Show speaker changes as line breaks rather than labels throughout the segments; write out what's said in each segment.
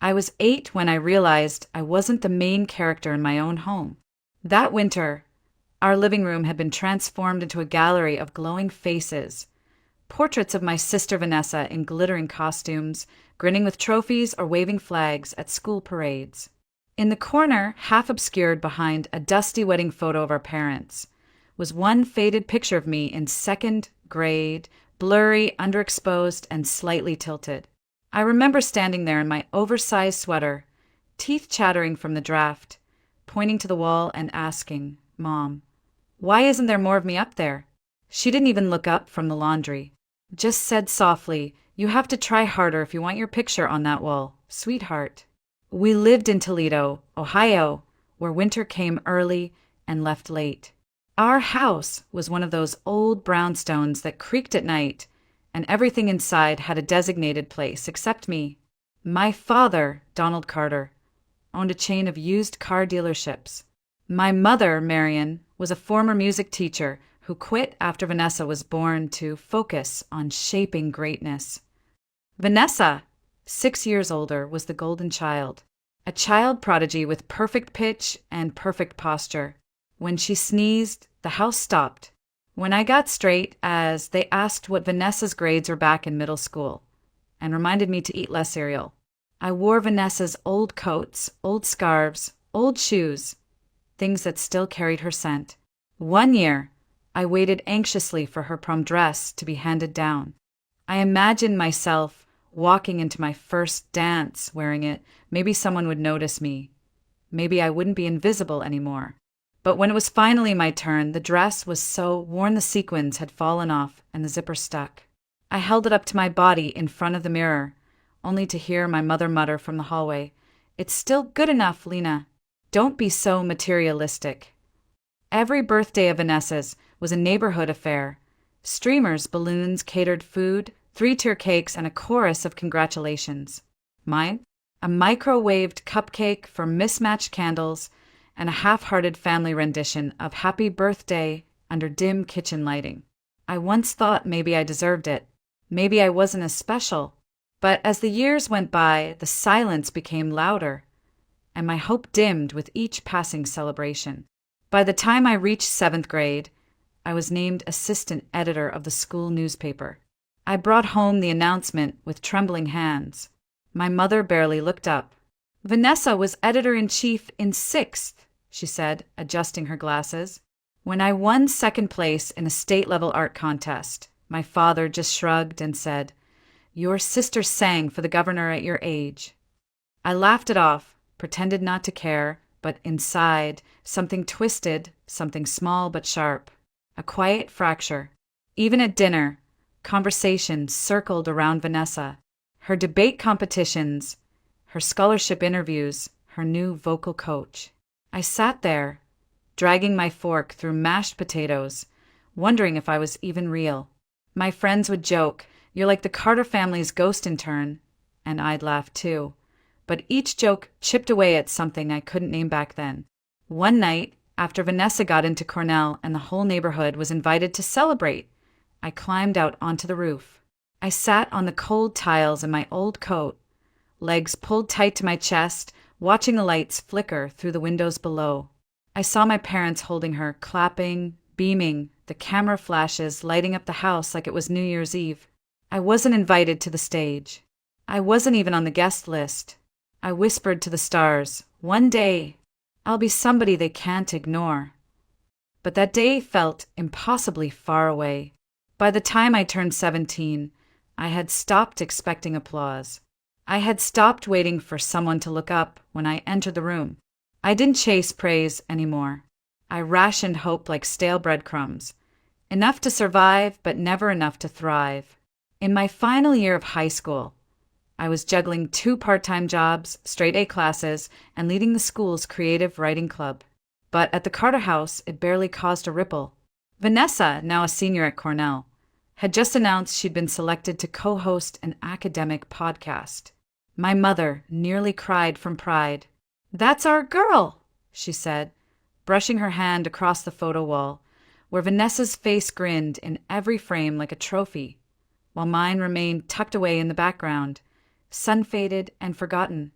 I was 8 when I realized I wasn't the main character in my own home. That winter, our living room had been transformed into a gallery of glowing faces. Portraits of my sister Vanessa in glittering costumes, grinning with trophies or waving flags at school parades. In the corner, half obscured behind a dusty wedding photo of our parents, was one faded picture of me in second grade, blurry, underexposed, and slightly tilted. I remember standing there in my oversized sweater, teeth chattering from the draft, pointing to the wall and asking, Mom, why isn't there more of me up there? She didn't even look up from the laundry. Just said softly, you have to try harder if you want your picture on that wall, sweetheart. We lived in Toledo, Ohio, where winter came early and left late. Our house was one of those old brownstones that creaked at night, and everything inside had a designated place except me. My father, Donald Carter, owned a chain of used car dealerships. My mother, Marion, was a former music teacher who quit after Vanessa was born to focus on shaping greatness. Vanessa, 6 years older, was the golden child, a child prodigy with perfect pitch and perfect posture. When she sneezed, the house stopped. When I got straight, as they asked what Vanessa's grades were back in middle school, and reminded me to eat less cereal. I wore Vanessa's old coats, old scarves, old shoes, things that still carried her scent. One year, I waited anxiously for her prom dress to be handed down. I imagined myself walking into my first dance wearing it. Maybe someone would notice me. Maybe I wouldn't be invisible anymore. But when it was finally my turn, the dress was so worn the sequins had fallen off and the zipper stuck. I held it up to my body in front of the mirror, only to hear my mother mutter from the hallway, "It's still good enough, Lena. Don't be so materialistic." Every birthday of Vanessa's was a neighborhood affair. Streamers, balloons, catered food, 3-tier cakes, and a chorus of congratulations. Mine? A microwaved cupcake for mismatched candles and a half-hearted family rendition of Happy Birthday under dim kitchen lighting. I once thought maybe I deserved it. Maybe I wasn't as special. But as the years went by, the silence became louder, and my hope dimmed with each passing celebration. By the time I reached 7th grade, I was named assistant editor of the school newspaper. I brought home the announcement with trembling hands. My mother barely looked up. "Vanessa was editor-in-chief in 6th, she said, adjusting her glasses. When I won 2nd place in a state-level art contest, my father just shrugged and said, "Your sister sang for the governor at your age." I laughed it off, pretended not to care, but inside, something twisted, something small but sharp. A quiet fracture. Even at dinner, conversation circled around Vanessa, her debate competitions, her scholarship interviews, her new vocal coach. I sat there, dragging my fork through mashed potatoes, wondering if I was even real. My friends would joke, "You're like the Carter family's ghost intern," and I'd laugh too. But each joke chipped away at something I couldn't name back then. One night, after Vanessa got into Cornell and the whole neighborhood was invited to celebrate, I climbed out onto the roof. I sat on the cold tiles in my old coat, legs pulled tight to my chest, watching the lights flicker through the windows below. I saw my parents holding her, clapping, beaming, the camera flashes lighting up the house like it was New Year's Eve. I wasn't invited to the stage. I wasn't even on the guest list. I whispered to the stars, "One day, I'll be somebody they can't ignore." But that day felt impossibly far away. By the time I turned 17, I had stopped expecting applause. I had stopped waiting for someone to look up when I entered the room. I didn't chase praise anymore. I rationed hope like stale breadcrumbs. Enough to survive, but never enough to thrive. In my final year of high school, I was juggling 2 part-time jobs, straight A classes, and leading the school's creative writing club. But at the Carter house, it barely caused a ripple. Vanessa, now a senior at Cornell, had just announced she'd been selected to co-host an academic podcast. My mother nearly cried from pride. "That's our girl," she said, brushing her hand across the photo wall, where Vanessa's face grinned in every frame like a trophy, while mine remained tucked away in the background, sun-faded and forgotten.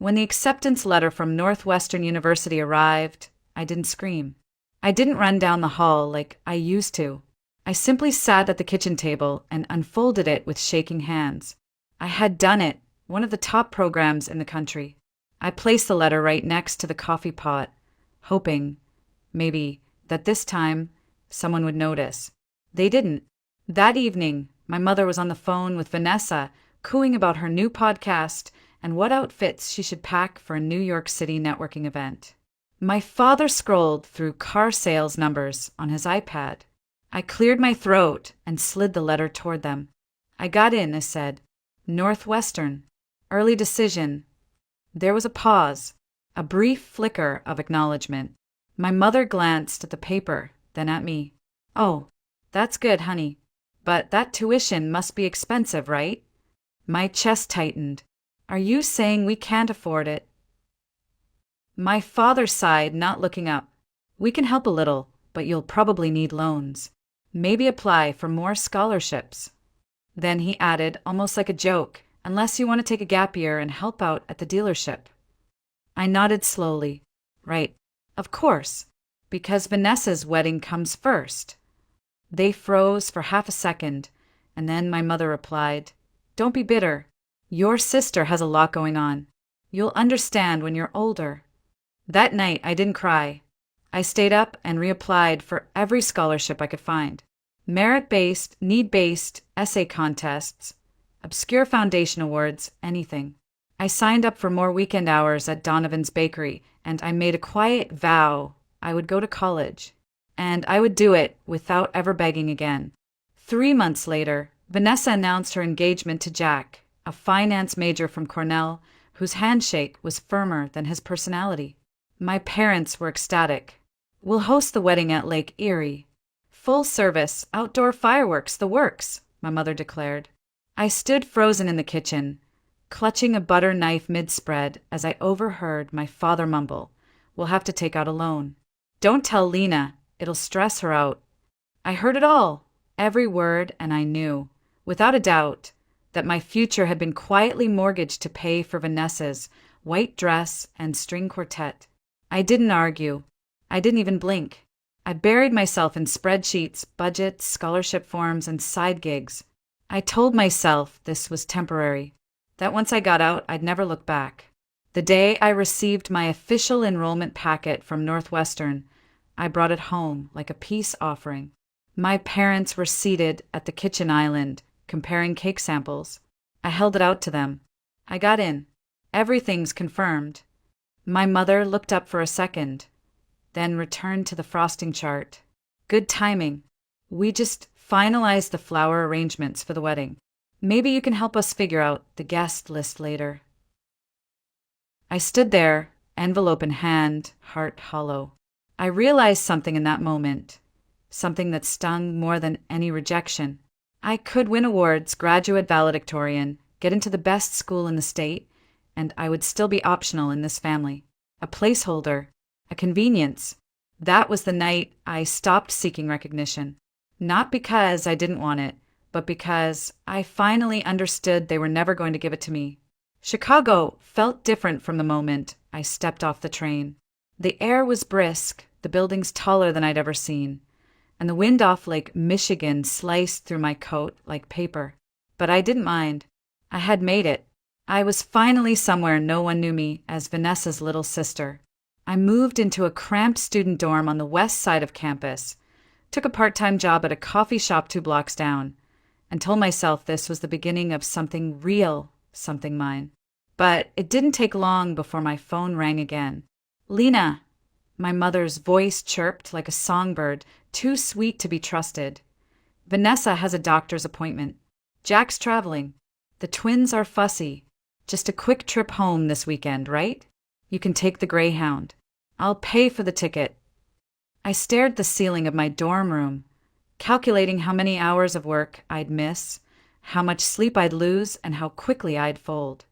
When the acceptance letter from Northwestern University arrived, I didn't scream. I didn't run down the hall like I used to. I simply sat at the kitchen table and unfolded it with shaking hands. I had done it, one of the top programs in the country. I placed the letter right next to the coffee pot, hoping, maybe, that this time someone would notice. They didn't. That evening, my mother was on the phone with Vanessa, cooing about her new podcast and what outfits she should pack for a New York City networking event. My father scrolled through car sales numbers on his iPad. I cleared my throat and slid the letter toward them. I got in, I said, Northwestern, early decision. There was a pause, a brief flicker of acknowledgement. My mother glanced at the paper, then at me. Oh, that's good, honey. But that tuition must be expensive, right? My chest tightened. Are you saying we can't afford it? My father sighed, not looking up. We can help a little, but you'll probably need loans. Maybe apply for more scholarships. Then he added, almost like a joke, unless you want to take a gap year and help out at the dealership. I nodded slowly. Right, of course, because Vanessa's wedding comes first. They froze for half a second, and then my mother replied, Don't be bitter. Your sister has a lot going on. You'll understand when you're older. That night, I didn't cry. I stayed up and reapplied for every scholarship I could find. Merit-based, need-based, essay contests, obscure foundation awards, anything. I signed up for more weekend hours at Donovan's Bakery, and I made a quiet vow I would go to college. And I would do it without ever begging again. 3 months later, Vanessa announced her engagement to Jack, a finance major from Cornell, whose handshake was firmer than his personality. My parents were ecstatic. We'll host the wedding at Lake Erie. Full service, outdoor fireworks, the works, my mother declared. I stood frozen in the kitchen, clutching a butter knife mid-spread as I overheard my father mumble, We'll have to take out a loan. Don't tell Lena, it'll stress her out. I heard it all, every word, and I knew, without a doubt, that my future had been quietly mortgaged to pay for Vanessa's white dress and string quartet. I didn't argue. I didn't even blink. I buried myself in spreadsheets, budgets, scholarship forms, and side gigs. I told myself this was temporary, that once I got out, I'd never look back. The day I received my official enrollment packet from Northwestern, I brought it home like a peace offering. My parents were seated at the kitchen island, comparing cake samples. I held it out to them. I got in. Everything's confirmed. My mother looked up for a second, then returned to the frosting chart. Good timing. We just finalized the flower arrangements for the wedding. Maybe you can help us figure out the guest list later. I stood there, envelope in hand, heart hollow. I realized something in that moment, something that stung more than any rejection. I could win awards, graduate valedictorian, get into the best school in the state, and I would still be optional in this family. A placeholder, a convenience. That was the night I stopped seeking recognition. Not because I didn't want it, but because I finally understood they were never going to give it to me. Chicago felt different from the moment I stepped off the train. The air was brisk, the buildings taller than I'd ever seen, and the wind off Lake Michigan sliced through my coat like paper. But I didn't mind. I had made it. I was finally somewhere no one knew me as Vanessa's little sister. I moved into a cramped student dorm on the west side of campus, took a part-time job at a coffee shop 2 blocks down, and told myself this was the beginning of something real, something mine. But it didn't take long before my phone rang again. Lena! My mother's voice chirped like a songbird, too sweet to be trusted. Vanessa has a doctor's appointment. Jack's traveling. The twins are fussy. Just a quick trip home this weekend, right? You can take the Greyhound. I'll pay for the ticket. I stared at the ceiling of my dorm room, calculating how many hours of work I'd miss, how much sleep I'd lose, and how quickly I'd fold.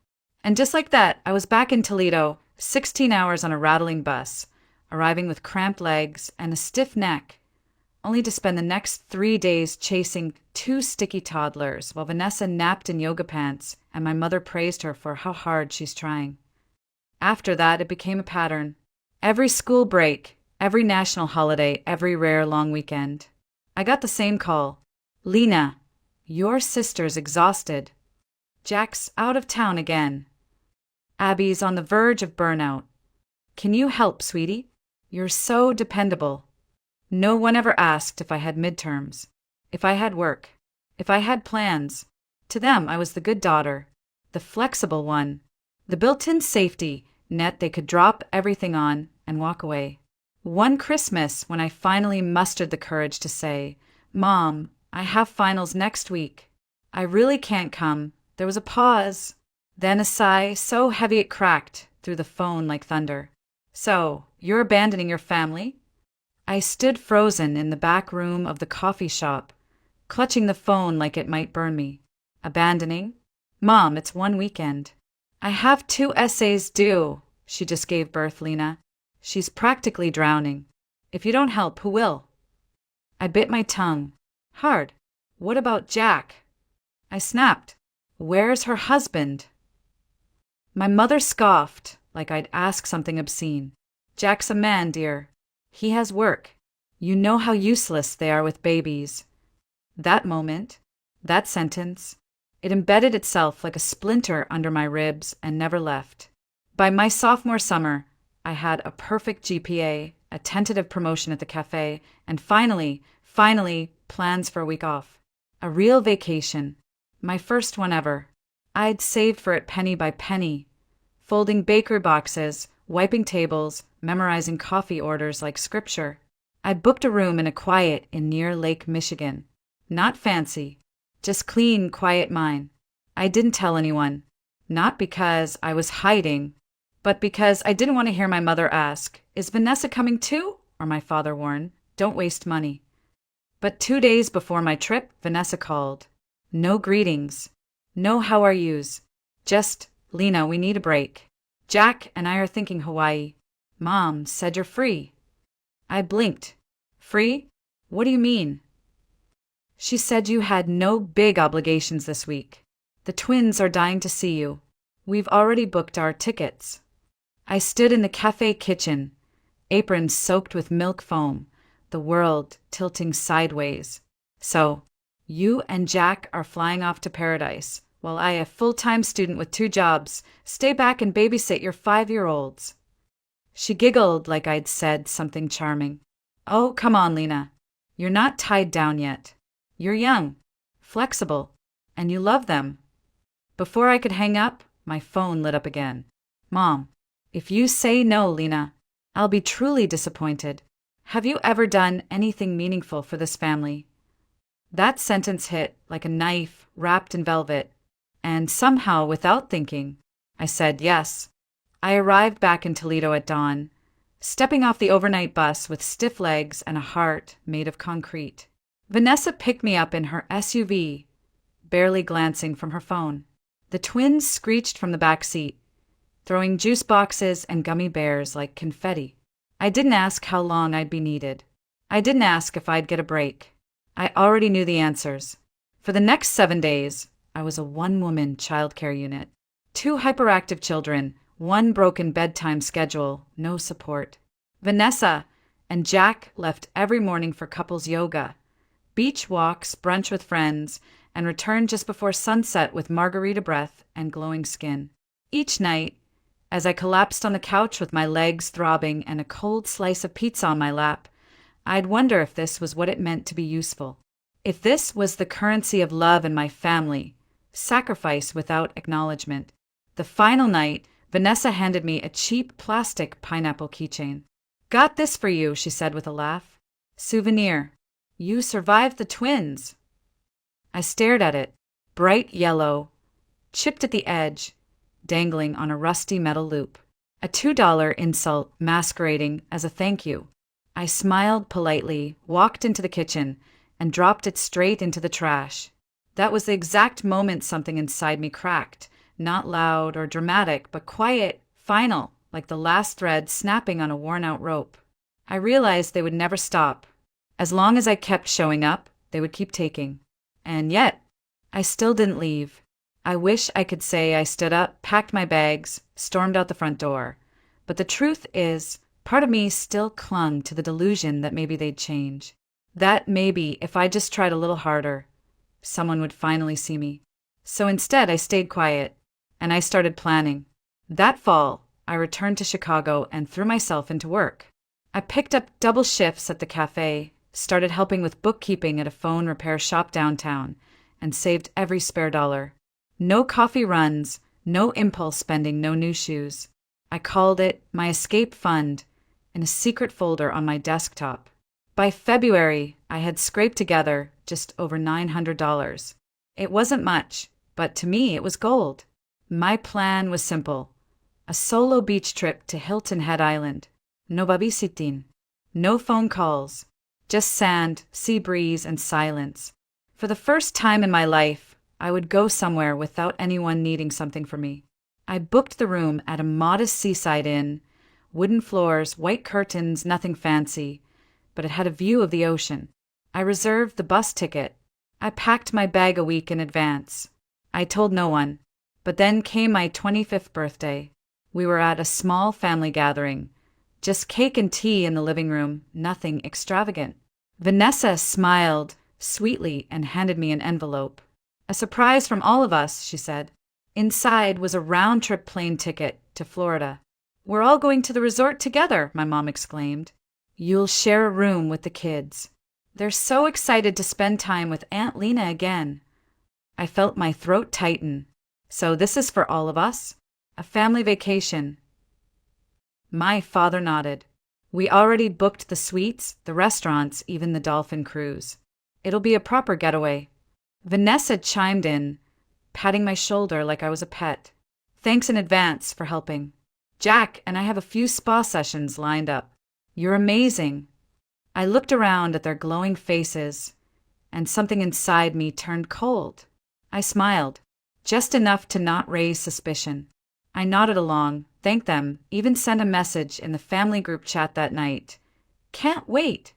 And just like that, I was back in Toledo, 16 hours on a rattling bus, arriving with cramped legs and a stiff neck, only to spend the next 3 days chasing 2 sticky toddlers while Vanessa napped in yoga pants and my mother praised her for how hard she's trying. After that, it became a pattern. Every school break, every national holiday, every rare long weekend. I got the same call. Lena, your sister's exhausted. Jack's out of town again. Abby's on the verge of burnout. Can you help, sweetie? You're so dependable. No one ever asked if I had midterms, if I had work, if I had plans. To them, I was the good daughter, the flexible one, the built-in safety net they could drop everything on and walk away. One Christmas, when I finally mustered the courage to say, "Mom, I have finals next week. I really can't come," there was a pause, then a sigh so heavy it cracked through the phone like thunder. "So, you're abandoning your family?" I stood frozen in the back room of the coffee shop, clutching the phone like it might burn me. Abandoning? Mom, it's one weekend. I have 2 essays due. She just gave birth, Lena. She's practically drowning. If you don't help, who will? I bit my tongue. Hard. What about Jack? I snapped. Where's her husband? My mother scoffed, like I'd ask something obscene. Jack's a man, dear. He has work. You know how useless they are with babies. That moment, that sentence, it embedded itself like a splinter under my ribs and never left. By my sophomore summer, I had a perfect GPA, a tentative promotion at the cafe, and finally, plans for a week off. A real vacation. My first one ever. I'd saved for it penny by penny, folding bakery boxes, wiping tables, memorizing coffee orders like scripture. I booked a room in a quiet inn near Lake Michigan. Not fancy, just clean, quiet mine. I didn't tell anyone, not because I was hiding, but because I didn't want to hear my mother ask, "Is Vanessa coming too?" Or my father warn, "Don't waste money." But 2 days before my trip, Vanessa called. No greetings, no how are yous, just, "Lena, we need a break. Jack and I are thinking Hawaii. Mom said you're free." I blinked. Free? What do you mean? She said you had no big obligations this week. The twins are dying to see you. We've already booked our tickets. I stood in the cafe kitchen, apron soaked with milk foam, the world tilting sideways. So, you and Jack are flying off to paradise, while I, a full-time student with 2 jobs, stay back and babysit your 5-year-olds. She giggled like I'd said something charming. Oh, come on, Lena. You're not tied down yet. You're young, flexible, and you love them. Before I could hang up, my phone lit up again. Mom, if you say no, Lena, I'll be truly disappointed. Have you ever done anything meaningful for this family? That sentence hit like a knife wrapped in velvet, and somehow, without thinking, I said yes. I arrived back in Toledo at dawn, stepping off the overnight bus with stiff legs and a heart made of concrete. Vanessa picked me up in her SUV, barely glancing from her phone. The twins screeched from the back seat, throwing juice boxes and gummy bears like confetti. I didn't ask how long I'd be needed. I didn't ask if I'd get a break. I already knew the answers. For the next 7 days, I was a one-woman childcare unit. 2 hyperactive children, 1 broken bedtime schedule, no support. Vanessa and Jack left every morning for couples yoga, beach walks, brunch with friends, and returned just before sunset with margarita breath and glowing skin. Each night, as I collapsed on the couch with my legs throbbing and a cold slice of pizza on my lap, I'd wonder if this was what it meant to be useful. If this was the currency of love in my family, sacrifice without acknowledgement. The final night, Vanessa handed me a cheap plastic pineapple keychain. "Got this for you," she said with a laugh. "Souvenir. You survived the twins." I stared at it, bright yellow, chipped at the edge, dangling on a rusty metal loop. A $2 insult masquerading as a thank you. I smiled politely, walked into the kitchen, and dropped it straight into the trash. That was the exact moment something inside me cracked, not loud or dramatic, but quiet, final, like the last thread snapping on a worn-out rope. I realized they would never stop. As long as I kept showing up, they would keep taking. And yet, I still didn't leave. I wish I could say I stood up, packed my bags, stormed out the front door. But the truth is, part of me still clung to the delusion that maybe they'd change. That maybe, if I just tried a little harder, someone would finally see me. So instead, I stayed quiet, and I started planning. That fall, I returned to Chicago and threw myself into work. I picked up double shifts at the cafe, started helping with bookkeeping at a phone repair shop downtown, and saved every spare dollar. No coffee runs, no impulse spending, no new shoes. I called it my escape fund in a secret folder on my desktop. By February, I had scraped together just over $900. It wasn't much, but to me it was gold. My plan was simple. A solo beach trip to Hilton Head Island. No babysitting. No phone calls. Just sand, sea breeze, and silence. For the first time in my life, I would go somewhere without anyone needing something from me. I booked the room at a modest seaside inn. Wooden floors, white curtains, nothing fancy, but it had a view of the ocean. I reserved the bus ticket. I packed my bag a week in advance. I told no one. But then came my 25th birthday. We were at a small family gathering. Just cake and tea in the living room, nothing extravagant. Vanessa smiled sweetly and handed me an envelope. A surprise from all of us, she said. Inside was a round-trip plane ticket to Florida. We're all going to the resort together, my mom exclaimed. You'll share a room with the kids. They're so excited to spend time with Aunt Lena again. I felt my throat tighten. So this is for all of us? A family vacation. My father nodded. We already booked the suites, the restaurants, even the dolphin cruise. It'll be a proper getaway. Vanessa chimed in, patting my shoulder like I was a pet. Thanks in advance for helping. Jack and I have a few spa sessions lined up. You're amazing. I looked around at their glowing faces, and something inside me turned cold. I smiled, just enough to not raise suspicion. I nodded along, thanked them, even sent a message in the family group chat that night. Can't wait.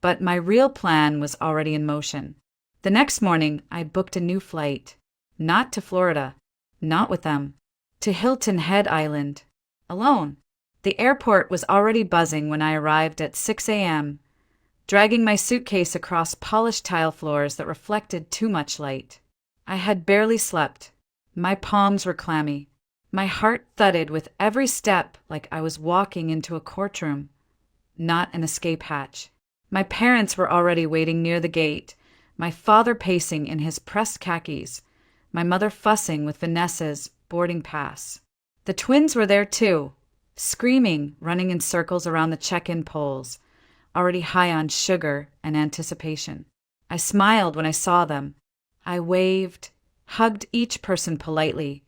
But my real plan was already in motion. The next morning, I booked a new flight. Not to Florida. Not with them. To Hilton Head Island. Alone. The airport was already buzzing when I arrived at 6 a.m., dragging my suitcase across polished tile floors that reflected too much light. I had barely slept. My palms were clammy. My heart thudded with every step like I was walking into a courtroom, not an escape hatch. My parents were already waiting near the gate, my father pacing in his pressed khakis, my mother fussing with Vanessa's boarding pass. The twins were there too, screaming, running in circles around the check-in poles, already high on sugar and anticipation. I smiled when I saw them. I waved, hugged each person politely,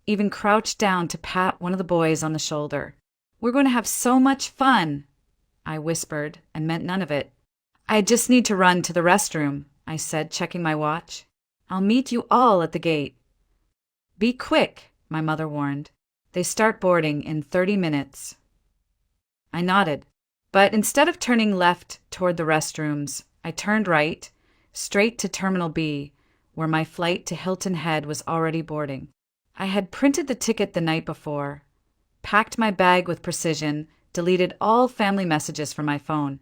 even crouched down to pat one of the boys on the shoulder. We're going to have so much fun, I whispered, and meant none of it. I just need to run to the restroom, I said, checking my watch. I'll meet you all at the gate. Be quick, my mother warned. They start boarding in 30 minutes. I nodded, but instead of turning left toward the restrooms, I turned right, straight to Terminal B, where my flight to Hilton Head was already boarding. I had printed the ticket the night before, packed my bag with precision, deleted all family messages from my phone,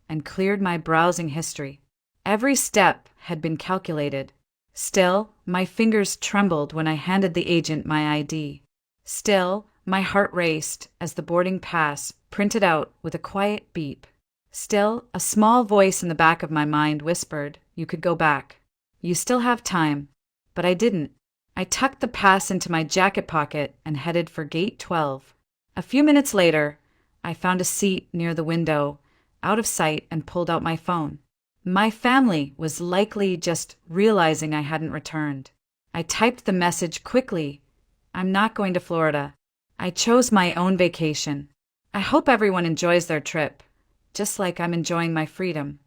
and cleared my browsing history. Every step had been calculated. Still, my fingers trembled when I handed the agent my ID. Still, my heart raced as the boarding pass printed out with a quiet beep. Still, a small voice in the back of my mind whispered, "You could go back. You still have time." But I didn't. I tucked the pass into my jacket pocket and headed for Gate 12. A few minutes later, I found a seat near the window, out of sight, and pulled out my phone. My family was likely just realizing I hadn't returned. I typed the message quickly. I'm not going to Florida. I chose my own vacation. I hope everyone enjoys their trip, just like I'm enjoying my freedom.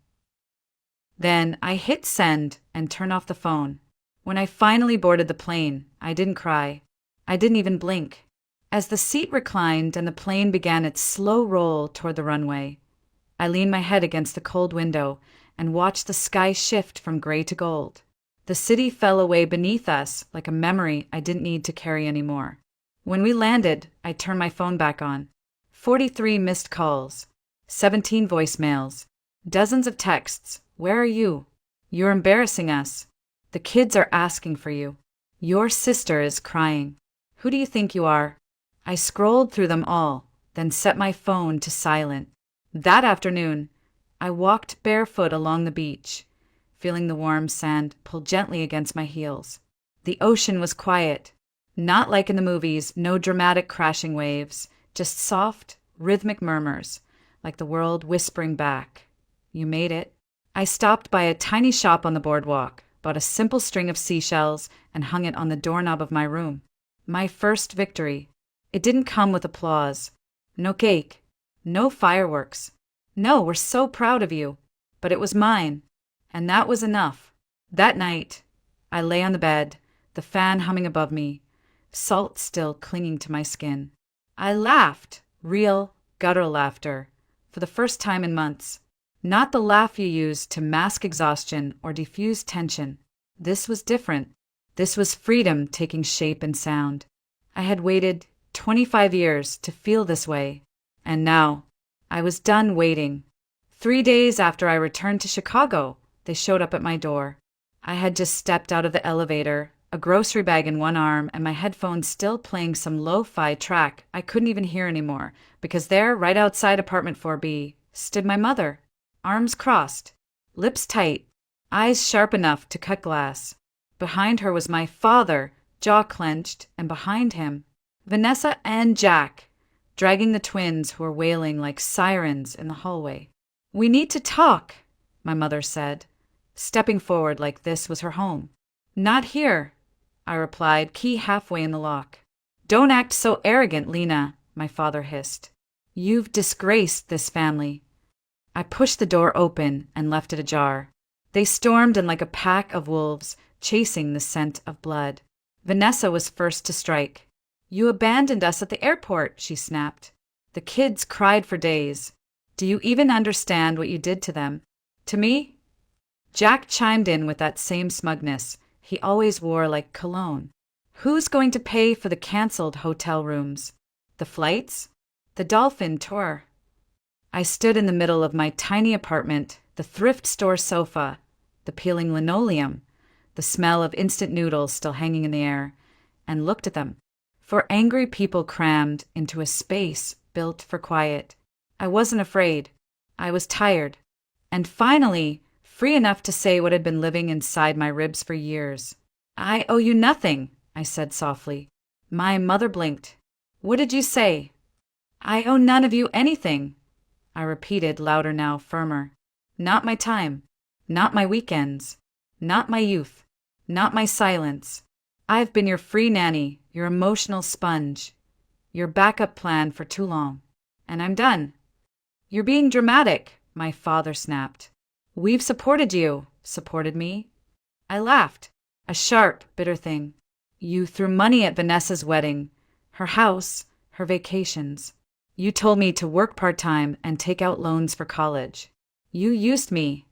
Then I hit send and turned off the phone. When I finally boarded the plane, I didn't cry. I didn't even blink. As the seat reclined and the plane began its slow roll toward the runway, I leaned my head against the cold window and watched the sky shift from gray to gold. The city fell away beneath us like a memory I didn't need to carry anymore. When we landed, I turned my phone back on. 43 missed calls, 17 voicemails, dozens of texts. Where are you? You're embarrassing us. The kids are asking for you. Your sister is crying. Who do you think you are? I scrolled through them all, then set my phone to silent. That afternoon, I walked barefoot along the beach, feeling the warm sand pull gently against my heels. The ocean was quiet, not like in the movies, no dramatic crashing waves, just soft, rhythmic murmurs, like the world whispering back, "You made it." I stopped by a tiny shop on the boardwalk, bought a simple string of seashells, and hung it on the doorknob of my room. My first victory. It didn't come with applause. No cake. No fireworks. No, we're so proud of you. But it was mine. And that was enough. That night, I lay on the bed, the fan humming above me, salt still clinging to my skin. I laughed, real, guttural laughter, for the first time in months. Not the laugh you use to mask exhaustion or diffuse tension. This was different. This was freedom taking shape and sound. I had waited 25 years to feel this way, and now I was done waiting. 3 days after I returned to Chicago, they showed up at my door. I had just stepped out of the elevator, a grocery bag in one arm, and my headphones still playing some lo-fi track I couldn't even hear anymore, because there, right outside apartment 4B, stood my mother, arms crossed, lips tight, eyes sharp enough to cut glass. Behind her was my father, jaw clenched, and behind him, Vanessa and Jack, dragging the twins who were wailing like sirens in the hallway. "We need to talk," my mother said, stepping forward like this was her home. "Not here," I replied, key halfway in the lock. "Don't act so arrogant, Lena," my father hissed. "You've disgraced this family." I pushed the door open and left it ajar. They stormed in like a pack of wolves, chasing the scent of blood. Vanessa was first to strike. "You abandoned us at the airport," she snapped. "The kids cried for days. Do you even understand what you did to them? To me?" Jack chimed in with that same smugness he always wore like cologne. "Who's going to pay for the canceled hotel rooms? The flights? The dolphin tour?" I stood in the middle of my tiny apartment, the thrift store sofa, the peeling linoleum, the smell of instant noodles still hanging in the air, and looked at them. For angry people crammed into a space built for quiet. I wasn't afraid. I was tired. And finally, free enough to say what had been living inside my ribs for years. "I owe you nothing," I said softly. My mother blinked. "What did you say?" "I owe none of you anything," I repeated, louder now, firmer. "Not my time. Not my weekends. Not my youth. Not my silence. I've been your free nanny, your emotional sponge, your backup plan for too long. And I'm done." "You're being dramatic," my father snapped. "We've supported you, supported me." I laughed, a sharp, bitter thing. "You threw money at Vanessa's wedding, her house, her vacations. You told me to work part-time and take out loans for college. You used me."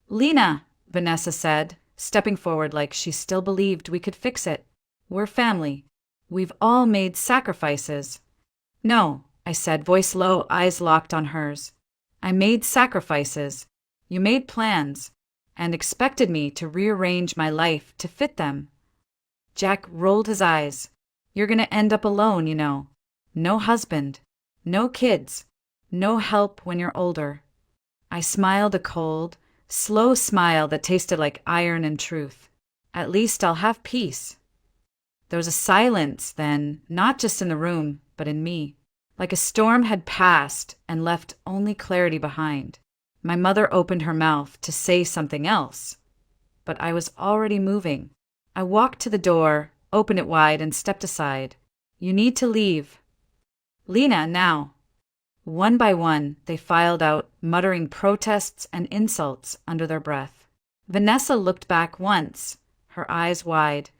"Lena," Vanessa said, stepping forward like she still believed we could fix it. "We're family. We've all made sacrifices." "No," I said, voice low, eyes locked on hers. "I made sacrifices. You made plans, and expected me to rearrange my life to fit them." Jack rolled his eyes. "You're going to end up alone, you know. No husband. No kids. No help when you're older." I smiled a cold, slow smile that tasted like iron and truth. "At least I'll have peace." There was a silence then, not just in the room, but in me. Like a storm had passed and left only clarity behind. My mother opened her mouth to say something else, but I was already moving. I walked to the door, opened it wide, and stepped aside. "You need to leave." "Lena, now." One by one, they filed out, muttering protests and insults under their breath. Vanessa looked back once, her eyes wide,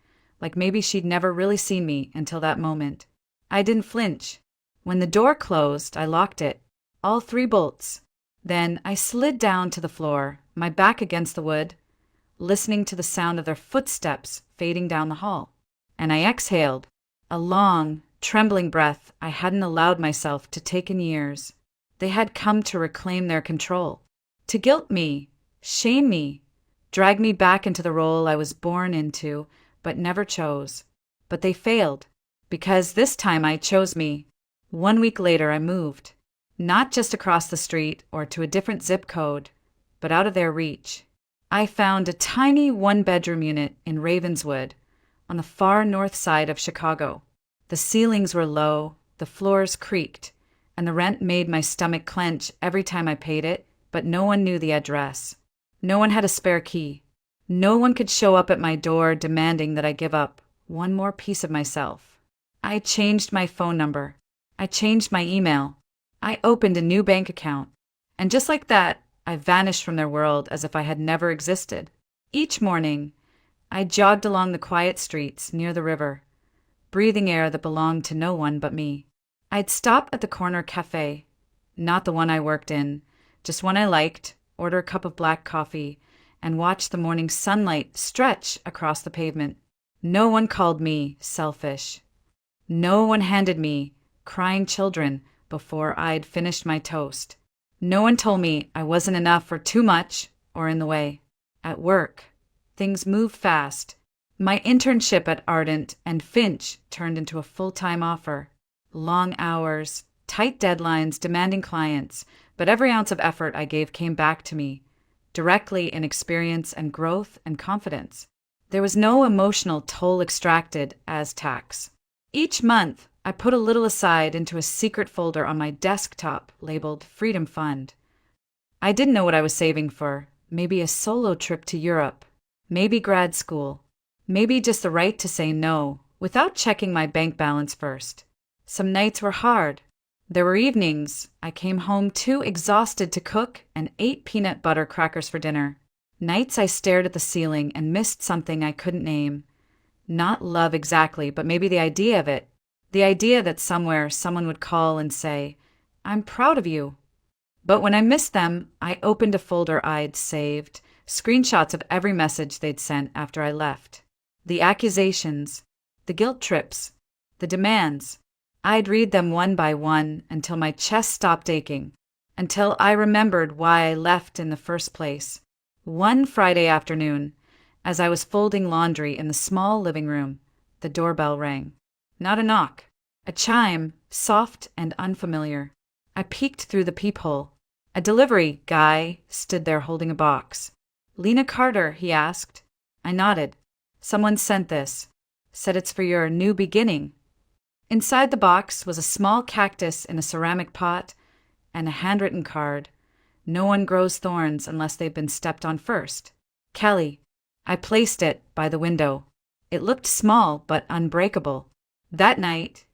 like maybe she'd never really seen me until that moment. I didn't flinch. When the door closed, I locked it, all 3 bolts. Then I slid down to the floor, my back against the wood, listening to the sound of their footsteps fading down the hall. And I exhaled, a long, trembling breath I hadn't allowed myself to take in years. They had come to reclaim their control, to guilt me, shame me, drag me back into the role I was born into but never chose. But they failed, because this time I chose me. 1 week later I moved, not just across the street or to a different zip code, but out of their reach. I found a tiny one-bedroom unit in Ravenswood, on the far north side of Chicago. The ceilings were low, the floors creaked, and the rent made my stomach clench every time I paid it, but no one knew the address. No one had a spare key. No one could show up at my door demanding that I give up one more piece of myself. I changed my phone number. I changed my email. I opened a new bank account. And just like that, I vanished from their world as if I had never existed. Each morning, I jogged along the quiet streets near the river, breathing air that belonged to no one but me. I'd stop at the corner cafe, not the one I worked in, just one I liked, order a cup of black coffee, and watch the morning sunlight stretch across the pavement. No one called me selfish. No one handed me crying children before I'd finished my toast. No one told me I wasn't enough or too much or in the way. At work, things moved fast. My internship at Ardent and Finch turned into a full-time offer. Long hours, tight deadlines, demanding clients, but every ounce of effort I gave came back to me, directly in experience and growth and confidence. There was no emotional toll extracted as tax. Each month, I put a little aside into a secret folder on my desktop labeled Freedom Fund. I didn't know what I was saving for. Maybe a solo trip to Europe. Maybe grad school. Maybe just the right to say no without checking my bank balance first. Some nights were hard. There were evenings I came home too exhausted to cook and ate peanut butter crackers for dinner. Nights I stared at the ceiling and missed something I couldn't name. Not love exactly, but maybe the idea of it. The idea that somewhere someone would call and say, "I'm proud of you." But when I missed them, I opened a folder I'd saved, screenshots of every message they'd sent after I left. The accusations, the guilt trips, the demands. I'd read them one by one until my chest stopped aching, until I remembered why I left in the first place. One Friday afternoon, as I was folding laundry in the small living room, the doorbell rang. Not a knock, a chime, soft and unfamiliar. I peeked through the peephole. A delivery guy stood there holding a box. "Lena Carter," he asked. I nodded. "Someone sent this. Said it's for your new beginning." Inside the box was a small cactus in a ceramic pot and a handwritten card. "No one grows thorns unless they've been stepped on first. Kelly." I placed it by the window. It looked small but unbreakable. That night,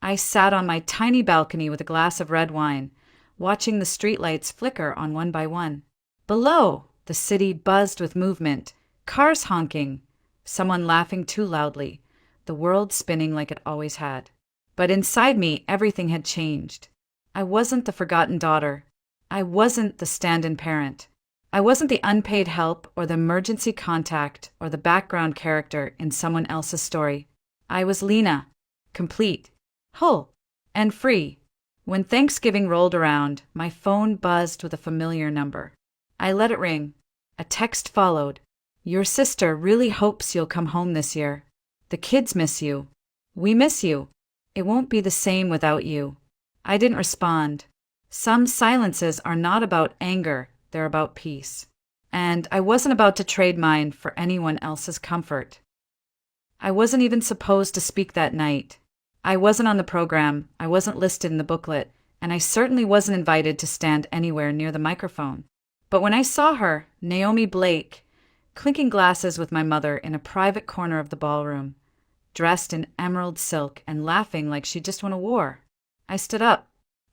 I sat on my tiny balcony with a glass of red wine, watching the streetlights flicker on one by one. Below, the city buzzed with movement, cars honking, someone laughing too loudly, the world spinning like it always had. But inside me, everything had changed. I wasn't the forgotten daughter. I wasn't the stand-in parent. I wasn't the unpaid help or the emergency contact or the background character in someone else's story. I was Lena, complete, whole, and free. When Thanksgiving rolled around, my phone buzzed with a familiar number. I let it ring. A text followed. "Your sister really hopes you'll come home this year. The kids miss you. We miss you. It won't be the same without you." I didn't respond. Some silences are not about anger, they're about peace. And I wasn't about to trade mine for anyone else's comfort. I wasn't even supposed to speak that night. I wasn't on the program, I wasn't listed in the booklet, and I certainly wasn't invited to stand anywhere near the microphone. But when I saw her, Naomi Blake, clinking glasses with my mother in a private corner of the ballroom, dressed in emerald silk and laughing like she just won a war, I stood up.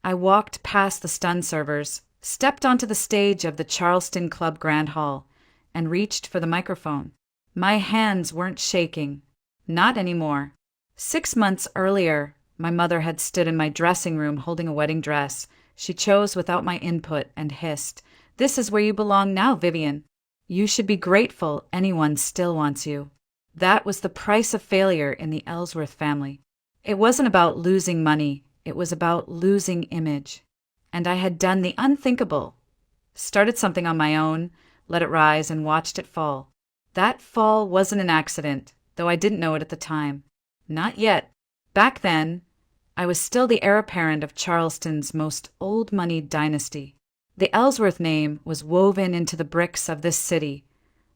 I walked past the stunned servers, stepped onto the stage of the Charleston Club Grand Hall, and reached for the microphone. My hands weren't shaking. Not anymore. 6 months earlier, my mother had stood in my dressing room holding a wedding dress. She chose without my input and hissed, "This is where you belong now, Vivian." You should be grateful anyone still wants you. That was the price of failure in the Ellsworth family. It wasn't about losing money, it was about losing image. And I had done the unthinkable. Started something on my own, let it rise, and watched it fall. That fall wasn't an accident, though I didn't know it at the time. Not yet. Back then, I was still the heir apparent of Charleston's most old-moneyed dynasty. The Ellsworth name was woven into the bricks of this city.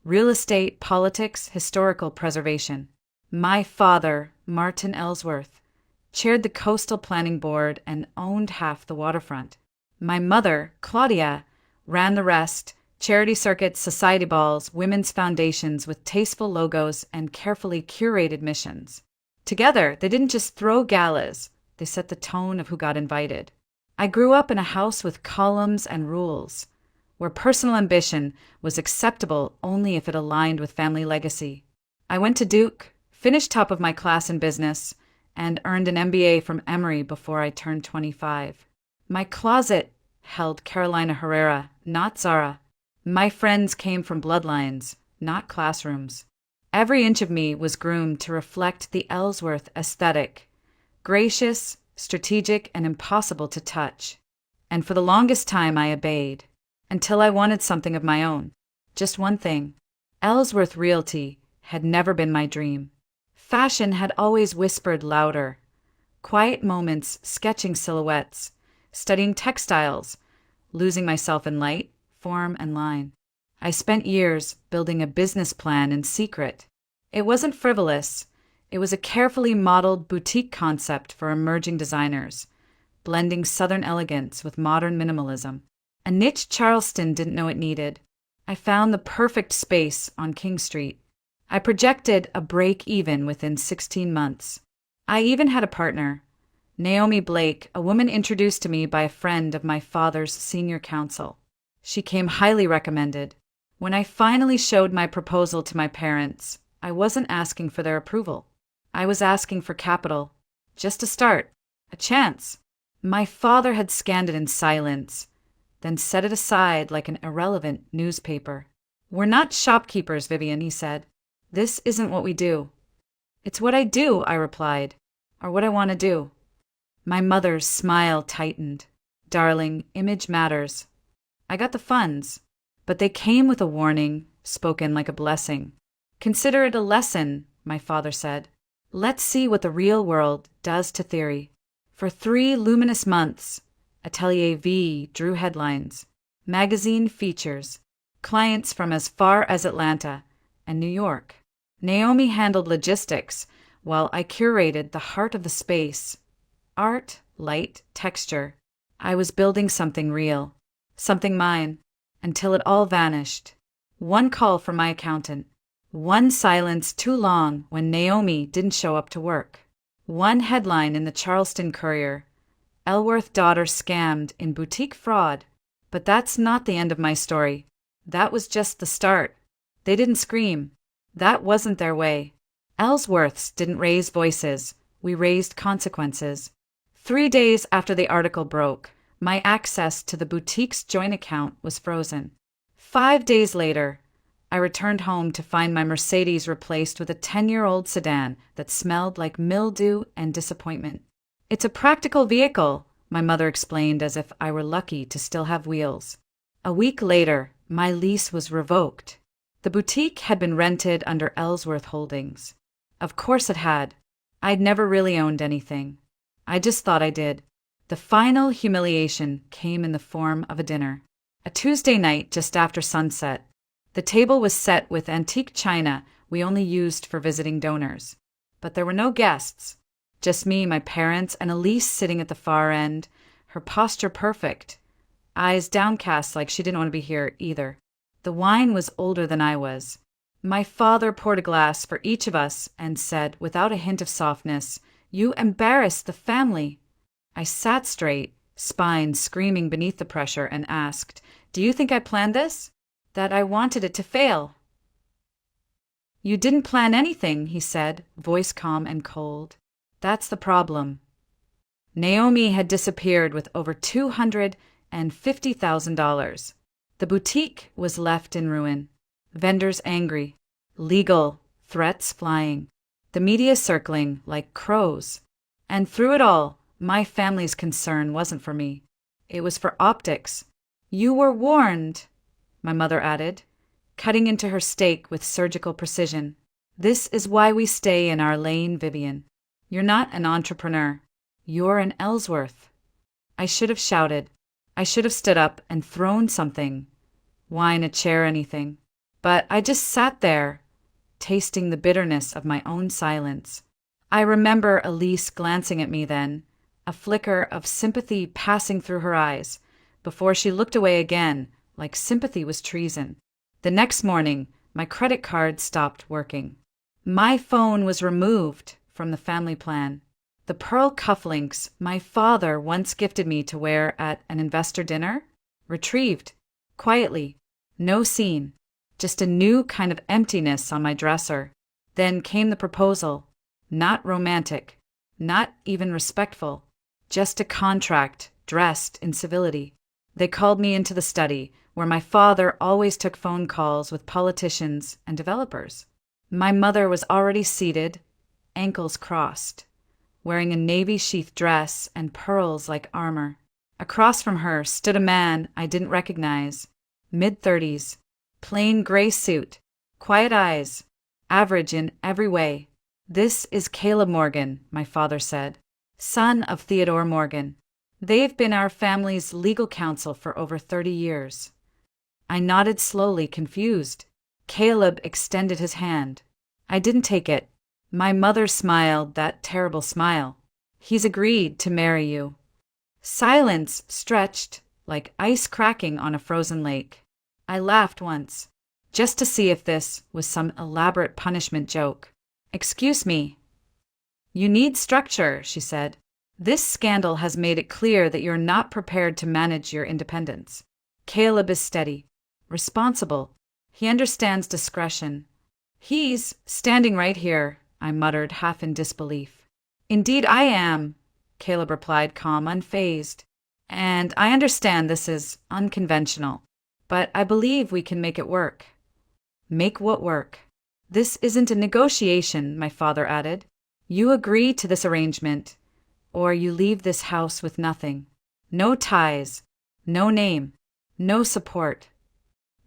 Real estate, politics, historical preservation. My father, Martin Ellsworth, chaired the Coastal Planning Board and owned half the waterfront. My mother, Claudia, ran the rest: charity circuits, society balls, women's foundations with tasteful logos and carefully curated missions. Together, they didn't just throw galas, they set the tone of who got invited. I grew up in a house with columns and rules, where personal ambition was acceptable only if it aligned with family legacy. I went to Duke, finished top of my class in business, and earned an MBA from Emory before I turned 25. My closet held Carolina Herrera, not Zara. My friends came from bloodlines, not classrooms. Every inch of me was groomed to reflect the Ellsworth aesthetic: gracious, strategic, and impossible to touch. And for the longest time I obeyed, until I wanted something of my own. Just one thing. Ellsworth Realty had never been my dream. Fashion had always whispered louder. Quiet moments sketching silhouettes, studying textiles, losing myself in light, form, and line. I spent years building a business plan in secret. It wasn't frivolous. It was a carefully modeled boutique concept for emerging designers, blending Southern elegance with modern minimalism. A niche Charleston didn't know it needed. I found the perfect space on King Street. I projected a break-even within 16 months. I even had a partner, Naomi Blake, a woman introduced to me by a friend of my father's senior counsel. She came highly recommended. When I finally showed my proposal to my parents, I wasn't asking for their approval. I was asking for capital. Just a start. A chance. My father had scanned it in silence, then set it aside like an irrelevant newspaper. "We're not shopkeepers, Vivian," he said. "This isn't what we do." "It's what I do," I replied, "or what I want to do." My mother's smile tightened. "Darling, image matters." I got the funds, but they came with a warning, spoken like a blessing. "Consider it a lesson," my father said. "Let's see what the real world does to theory." For 3 luminous months, Atelier V drew headlines, magazine features, clients from as far as Atlanta and New York. Naomi handled logistics, while I curated the heart of the space: art, light, texture. I was building something real, something mine, until it all vanished. One call from my accountant. One silence too long when Naomi didn't show up to work. One headline in the Charleston Courier: "Ellsworth daughter scammed in boutique fraud." But that's not the end of my story. That was just the start. They didn't scream. That wasn't their way. Ellsworths didn't raise voices. We raised consequences. 3 days after the article broke, my access to the boutique's joint account was frozen. 5 days later, I returned home to find my Mercedes replaced with a 10-year-old sedan that smelled like mildew and disappointment. "It's a practical vehicle," my mother explained, as if I were lucky to still have wheels. A week later, my lease was revoked. The boutique had been rented under Ellsworth Holdings. Of course it had. I'd never really owned anything. I just thought I did. The final humiliation came in the form of a dinner. A Tuesday night just after sunset. The table was set with antique china we only used for visiting donors. But there were no guests. Just me, my parents, and Elise sitting at the far end, her posture perfect, eyes downcast like she didn't want to be here either. The wine was older than I was. My father poured a glass for each of us and said, without a hint of softness, "You embarrass the family." I sat straight, spine screaming beneath the pressure, and asked, "Do you think I planned this? That I wanted it to fail?" "You didn't plan anything," he said, voice calm and cold. "That's the problem." Naomi had disappeared with over $250,000. The boutique was left in ruin. vendors angry, legal threats flying, the media circling like crows. And through it all, my family's concern wasn't for me. It was for optics. "You were warned," my mother added, cutting into her steak with surgical precision. "This is why we stay in our lane, Vivian. You're not an entrepreneur. You're an Ellsworth." I should have shouted. I should have stood up and thrown something. Wine, a chair, anything. But I just sat there, tasting the bitterness of my own silence. I remember Elise glancing at me then, a flicker of sympathy passing through her eyes, before she looked away again, like sympathy was treason. The next morning, my credit card stopped working. My phone was removed from the family plan. The pearl cufflinks my father once gifted me to wear at an investor dinner? Retrieved. Quietly. No scene. Just a new kind of emptiness on my dresser. Then came the proposal. Not romantic. Not even respectful. Just a contract, dressed in civility. They called me into the study, where my father always took phone calls with politicians and developers. My mother was already seated, ankles crossed, wearing a navy-sheath dress and pearls like armor. Across from her stood a man I didn't recognize, mid-30s, plain gray suit, quiet eyes, average in every way. "This is Caleb Morgan," my father said, "son of Theodore Morgan. They've been our family's legal counsel for over 30 years. I nodded slowly, confused. Caleb extended his hand. I didn't take it. My mother smiled that terrible smile. "He's agreed to marry you." Silence stretched like ice cracking on a frozen lake. I laughed once, just to see if this was some elaborate punishment joke. "Excuse me." "You need structure," she said. "This scandal has made it clear that you're not prepared to manage your independence. Caleb is steady, responsible. He understands discretion." "He's standing right here," I muttered, half in disbelief. "Indeed I am," Caleb replied, calm, unfazed. "And I understand this is unconventional, but I believe we can make it work." "Make what work?" "This isn't a negotiation," my father added. "You agree to this arrangement, or you leave this house with nothing. No ties, no name, no support."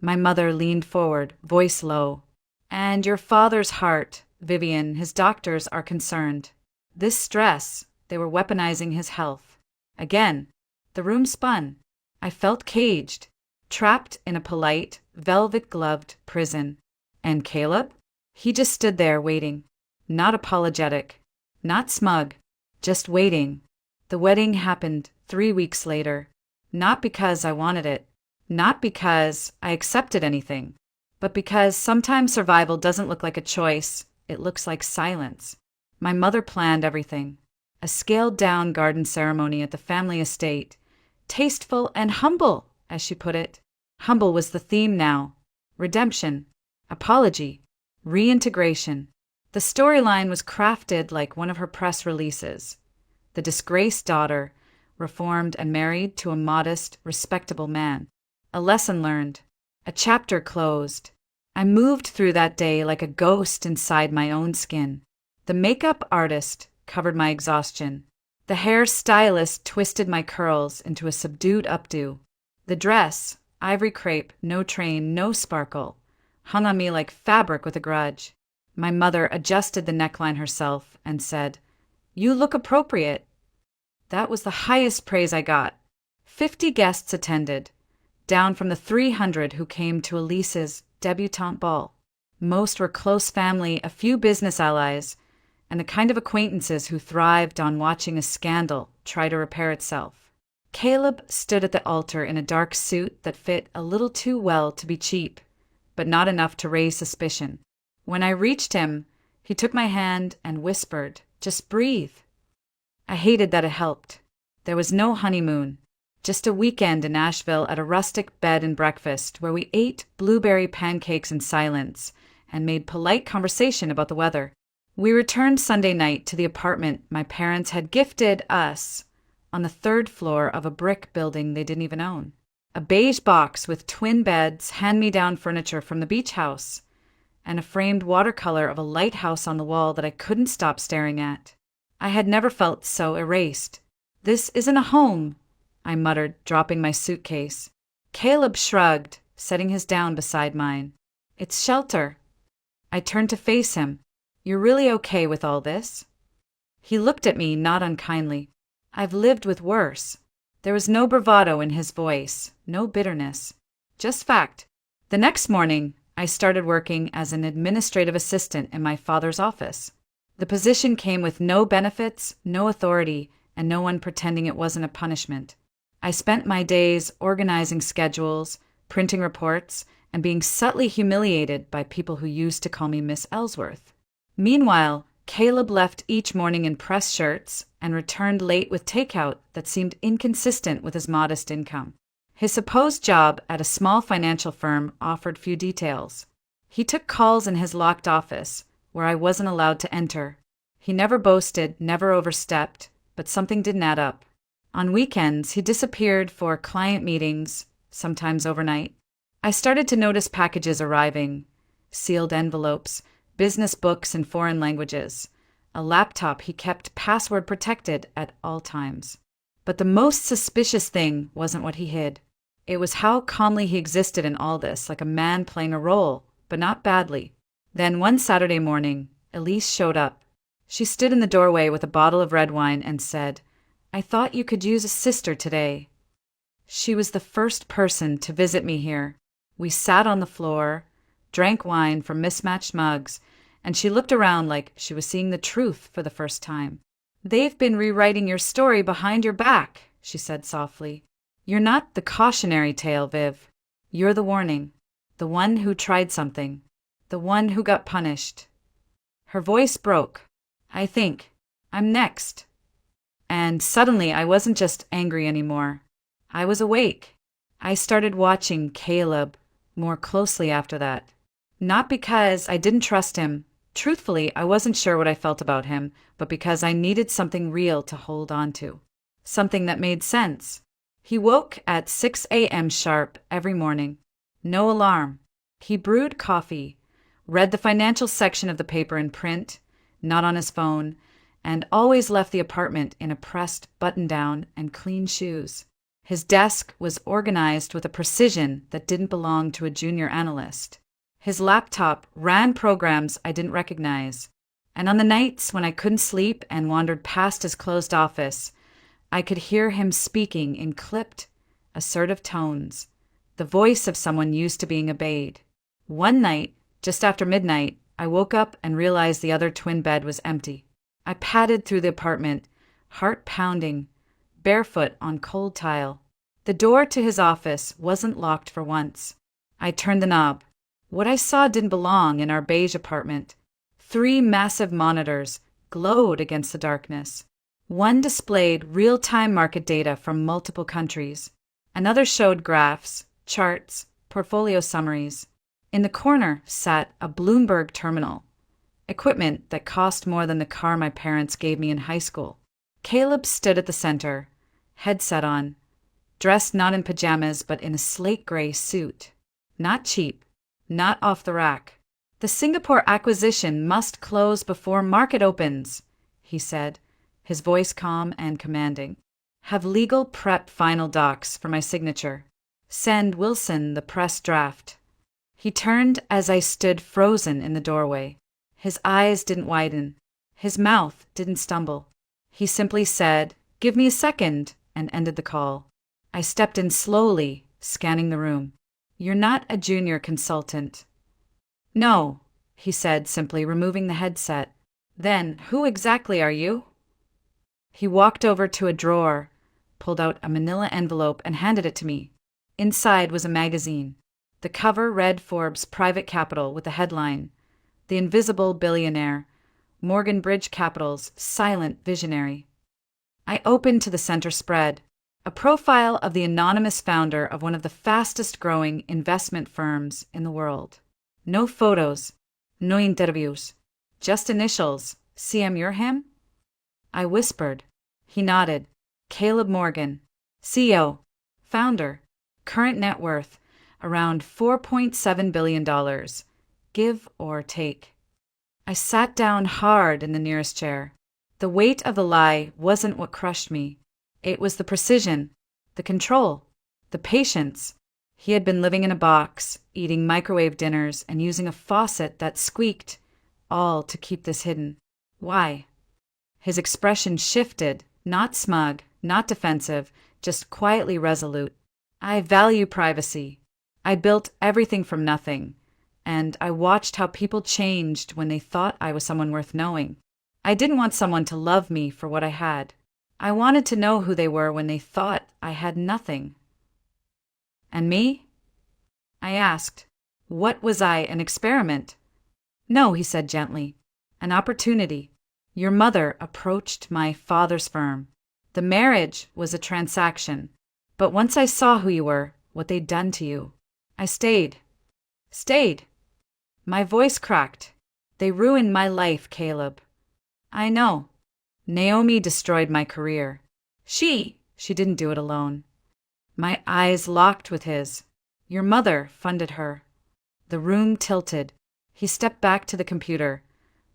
My mother leaned forward, voice low. "And your father's heart, Vivian, his doctors are concerned. This stress, they were weaponizing his health." Again, the room spun. I felt caged, trapped in a polite, velvet-gloved prison. And Caleb? He just stood there waiting, not apologetic, not smug, just waiting. The wedding happened 3 weeks later, not because I wanted it, not because I accepted anything, but because sometimes survival doesn't look like a choice, it looks like silence. My mother planned everything. A scaled-down garden ceremony at the family estate. Tasteful and humble, as she put it. Humble was the theme now. Redemption. Apology. Reintegration. The storyline was crafted like one of her press releases. The disgraced daughter, reformed and married to a modest, respectable man. A lesson learned. A chapter closed. I moved through that day like a ghost inside my own skin. The makeup artist covered my exhaustion. The hair stylist twisted my curls into a subdued updo. The dress, ivory crepe, no train, no sparkle, hung on me like fabric with a grudge. My mother adjusted the neckline herself and said, "You look appropriate." That was the highest praise I got. 50 guests attended, down from the 300 who came to Elise's debutante ball. Most were close family, a few business allies, and the kind of acquaintances who thrived on watching a scandal try to repair itself. Caleb stood at the altar in a dark suit that fit a little too well to be cheap, but not enough to raise suspicion. When I reached him, he took my hand and whispered, "Just breathe." I hated that it helped. There was no honeymoon, just a weekend in Asheville at a rustic bed and breakfast where we ate blueberry pancakes in silence and made polite conversation about the weather. We returned Sunday night to the apartment my parents had gifted us on the 3rd floor of a brick building they didn't even own. A beige box with twin beds, hand-me-down furniture from the beach house, and a framed watercolor of a lighthouse on the wall that I couldn't stop staring at. I had never felt so erased. "This isn't a home," I muttered, dropping my suitcase. Caleb shrugged, setting his down beside mine. "It's shelter." I turned to face him. "You're really okay with all this?" He looked at me, not unkindly. "I've lived with worse." There was no bravado in his voice, no bitterness, just fact. The next morning, I started working as an administrative assistant in my father's office. The position came with no benefits, no authority, and no one pretending it wasn't a punishment. I spent my days organizing schedules, printing reports, and being subtly humiliated by people who used to call me Miss Ellsworth. Meanwhile, Caleb left each morning in press shirts and returned late with takeout that seemed inconsistent with his modest income. His supposed job at a small financial firm offered few details. He took calls in his locked office, where I wasn't allowed to enter. He never boasted, never overstepped, but something didn't add up. On weekends, he disappeared for client meetings, sometimes overnight. I started to notice packages arriving, sealed envelopes, business books in foreign languages, a laptop he kept password protected at all times. But the most suspicious thing wasn't what he hid. It was how calmly he existed in all this, like a man playing a role, but not badly. Then one Saturday morning, Elise showed up. She stood in the doorway with a bottle of red wine and said, "I thought you could use a sister today." She was the first person to visit me here. We sat on the floor, drank wine from mismatched mugs, and she looked around like she was seeing the truth for the first time. "They've been rewriting your story behind your back," she said softly. "You're not the cautionary tale, Viv. You're the warning. The one who tried something. The one who got punished." Her voice broke. "I think I'm next." And suddenly I wasn't just angry anymore. I was awake. I started watching Caleb more closely after that. Not because I didn't trust him. Truthfully, I wasn't sure what I felt about him, but because I needed something real to hold on to. Something that made sense. He woke at 6 a.m. sharp every morning. No alarm. He brewed coffee, read the financial section of the paper in print, not on his phone, and always left the apartment in a pressed button-down and clean shoes. His desk was organized with a precision that didn't belong to a junior analyst. His laptop ran programs I didn't recognize, and on the nights when I couldn't sleep and wandered past his closed office, I could hear him speaking in clipped, assertive tones, the voice of someone used to being obeyed. One night, just after midnight, I woke up and realized the other twin bed was empty. I padded through the apartment, heart pounding, barefoot on cold tile. The door to his office wasn't locked for once. I turned the knob. What I saw didn't belong in our beige apartment. 3 massive monitors glowed against the darkness. One displayed real-time market data from multiple countries. Another showed graphs, charts, portfolio summaries. In the corner sat a Bloomberg terminal, equipment that cost more than the car my parents gave me in high school. Caleb stood at the center, headset on, dressed not in pajamas but in a slate gray suit. Not cheap, not off the rack. "The Singapore acquisition must close before market opens," he said, his voice calm and commanding. "Have legal prep final docs for my signature. Send Wilson the press draft." He turned as I stood frozen in the doorway. His eyes didn't widen. His mouth didn't stumble. He simply said, "Give me a second," and ended the call. I stepped in slowly, scanning the room. "You're not a junior consultant." "No," he said simply, removing the headset. "Then who exactly are you?" He walked over to a drawer, pulled out a manila envelope, and handed it to me. Inside was a magazine. The cover read Forbes Private Capital with the headline, "The Invisible Billionaire, Morgan Bridge Capital's Silent Visionary." I opened to the center spread, a profile of the anonymous founder of one of the fastest-growing investment firms in the world. No photos, no interviews, just initials. "CM, you're him?" I whispered. He nodded. "Caleb Morgan, CEO, founder." Current net worth, around $4.7 billion, give or take. I sat down hard in the nearest chair. The weight of the lie wasn't what crushed me. It was the precision, the control, the patience. He had been living in a box, eating microwave dinners, and using a faucet that squeaked, all to keep this hidden. Why? His expression shifted, not smug, not defensive, just quietly resolute. I value privacy. I built everything from nothing, and I watched how people changed when they thought I was someone worth knowing. I didn't want someone to love me for what I had. I wanted to know who they were when they thought I had nothing. And me? I asked. What was I, an experiment? No, he said gently. An opportunity. Your mother approached my father's firm. The marriage was a transaction. But once I saw who you were, what they'd done to you, I stayed. Stayed. My voice cracked. They ruined my life, Caleb. I know. Naomi destroyed my career. She didn't do it alone. My eyes locked with his. Your mother funded her. The room tilted. He stepped back to the computer,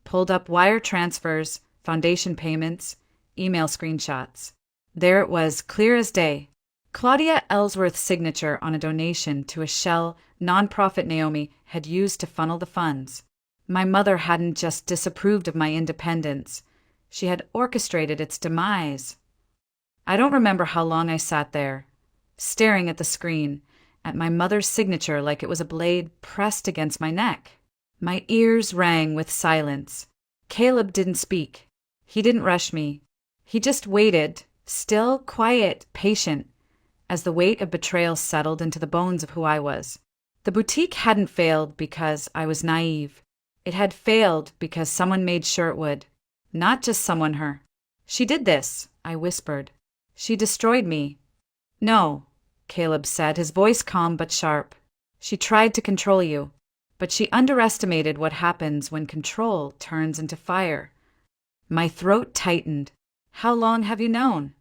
pulled up wire transfers, foundation payments, email screenshots. There it was, clear as day. Claudia Ellsworth's signature on a donation to a shell nonprofit Naomi had used to funnel the funds. My mother hadn't just disapproved of my independence. She had orchestrated its demise. I don't remember how long I sat there, staring at the screen, at my mother's signature like it was a blade pressed against my neck. My ears rang with silence. Caleb didn't speak. He didn't rush me. He just waited, still, quiet, patient, as the weight of betrayal settled into the bones of who I was. The boutique hadn't failed because I was naive. It had failed because someone made sure it would. Not just someone her. She did this, I whispered. She destroyed me. No, Caleb said, his voice calm but sharp. She tried to control you, but she underestimated what happens when control turns into fire. My throat tightened. How long have you known?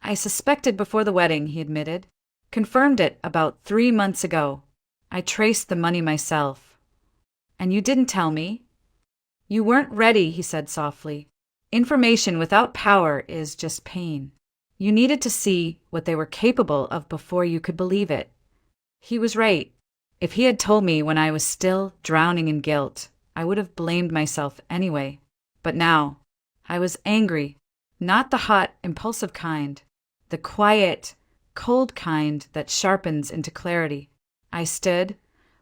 I suspected before the wedding, he admitted. Confirmed it about 3 months ago. I traced the money myself. And you didn't tell me? You weren't ready, he said softly. Information without power is just pain. You needed to see what they were capable of before you could believe it. He was right. If he had told me when I was still drowning in guilt, I would have blamed myself anyway. But now, I was angry. Not the hot, impulsive kind. The quiet, cold kind that sharpens into clarity. I stood,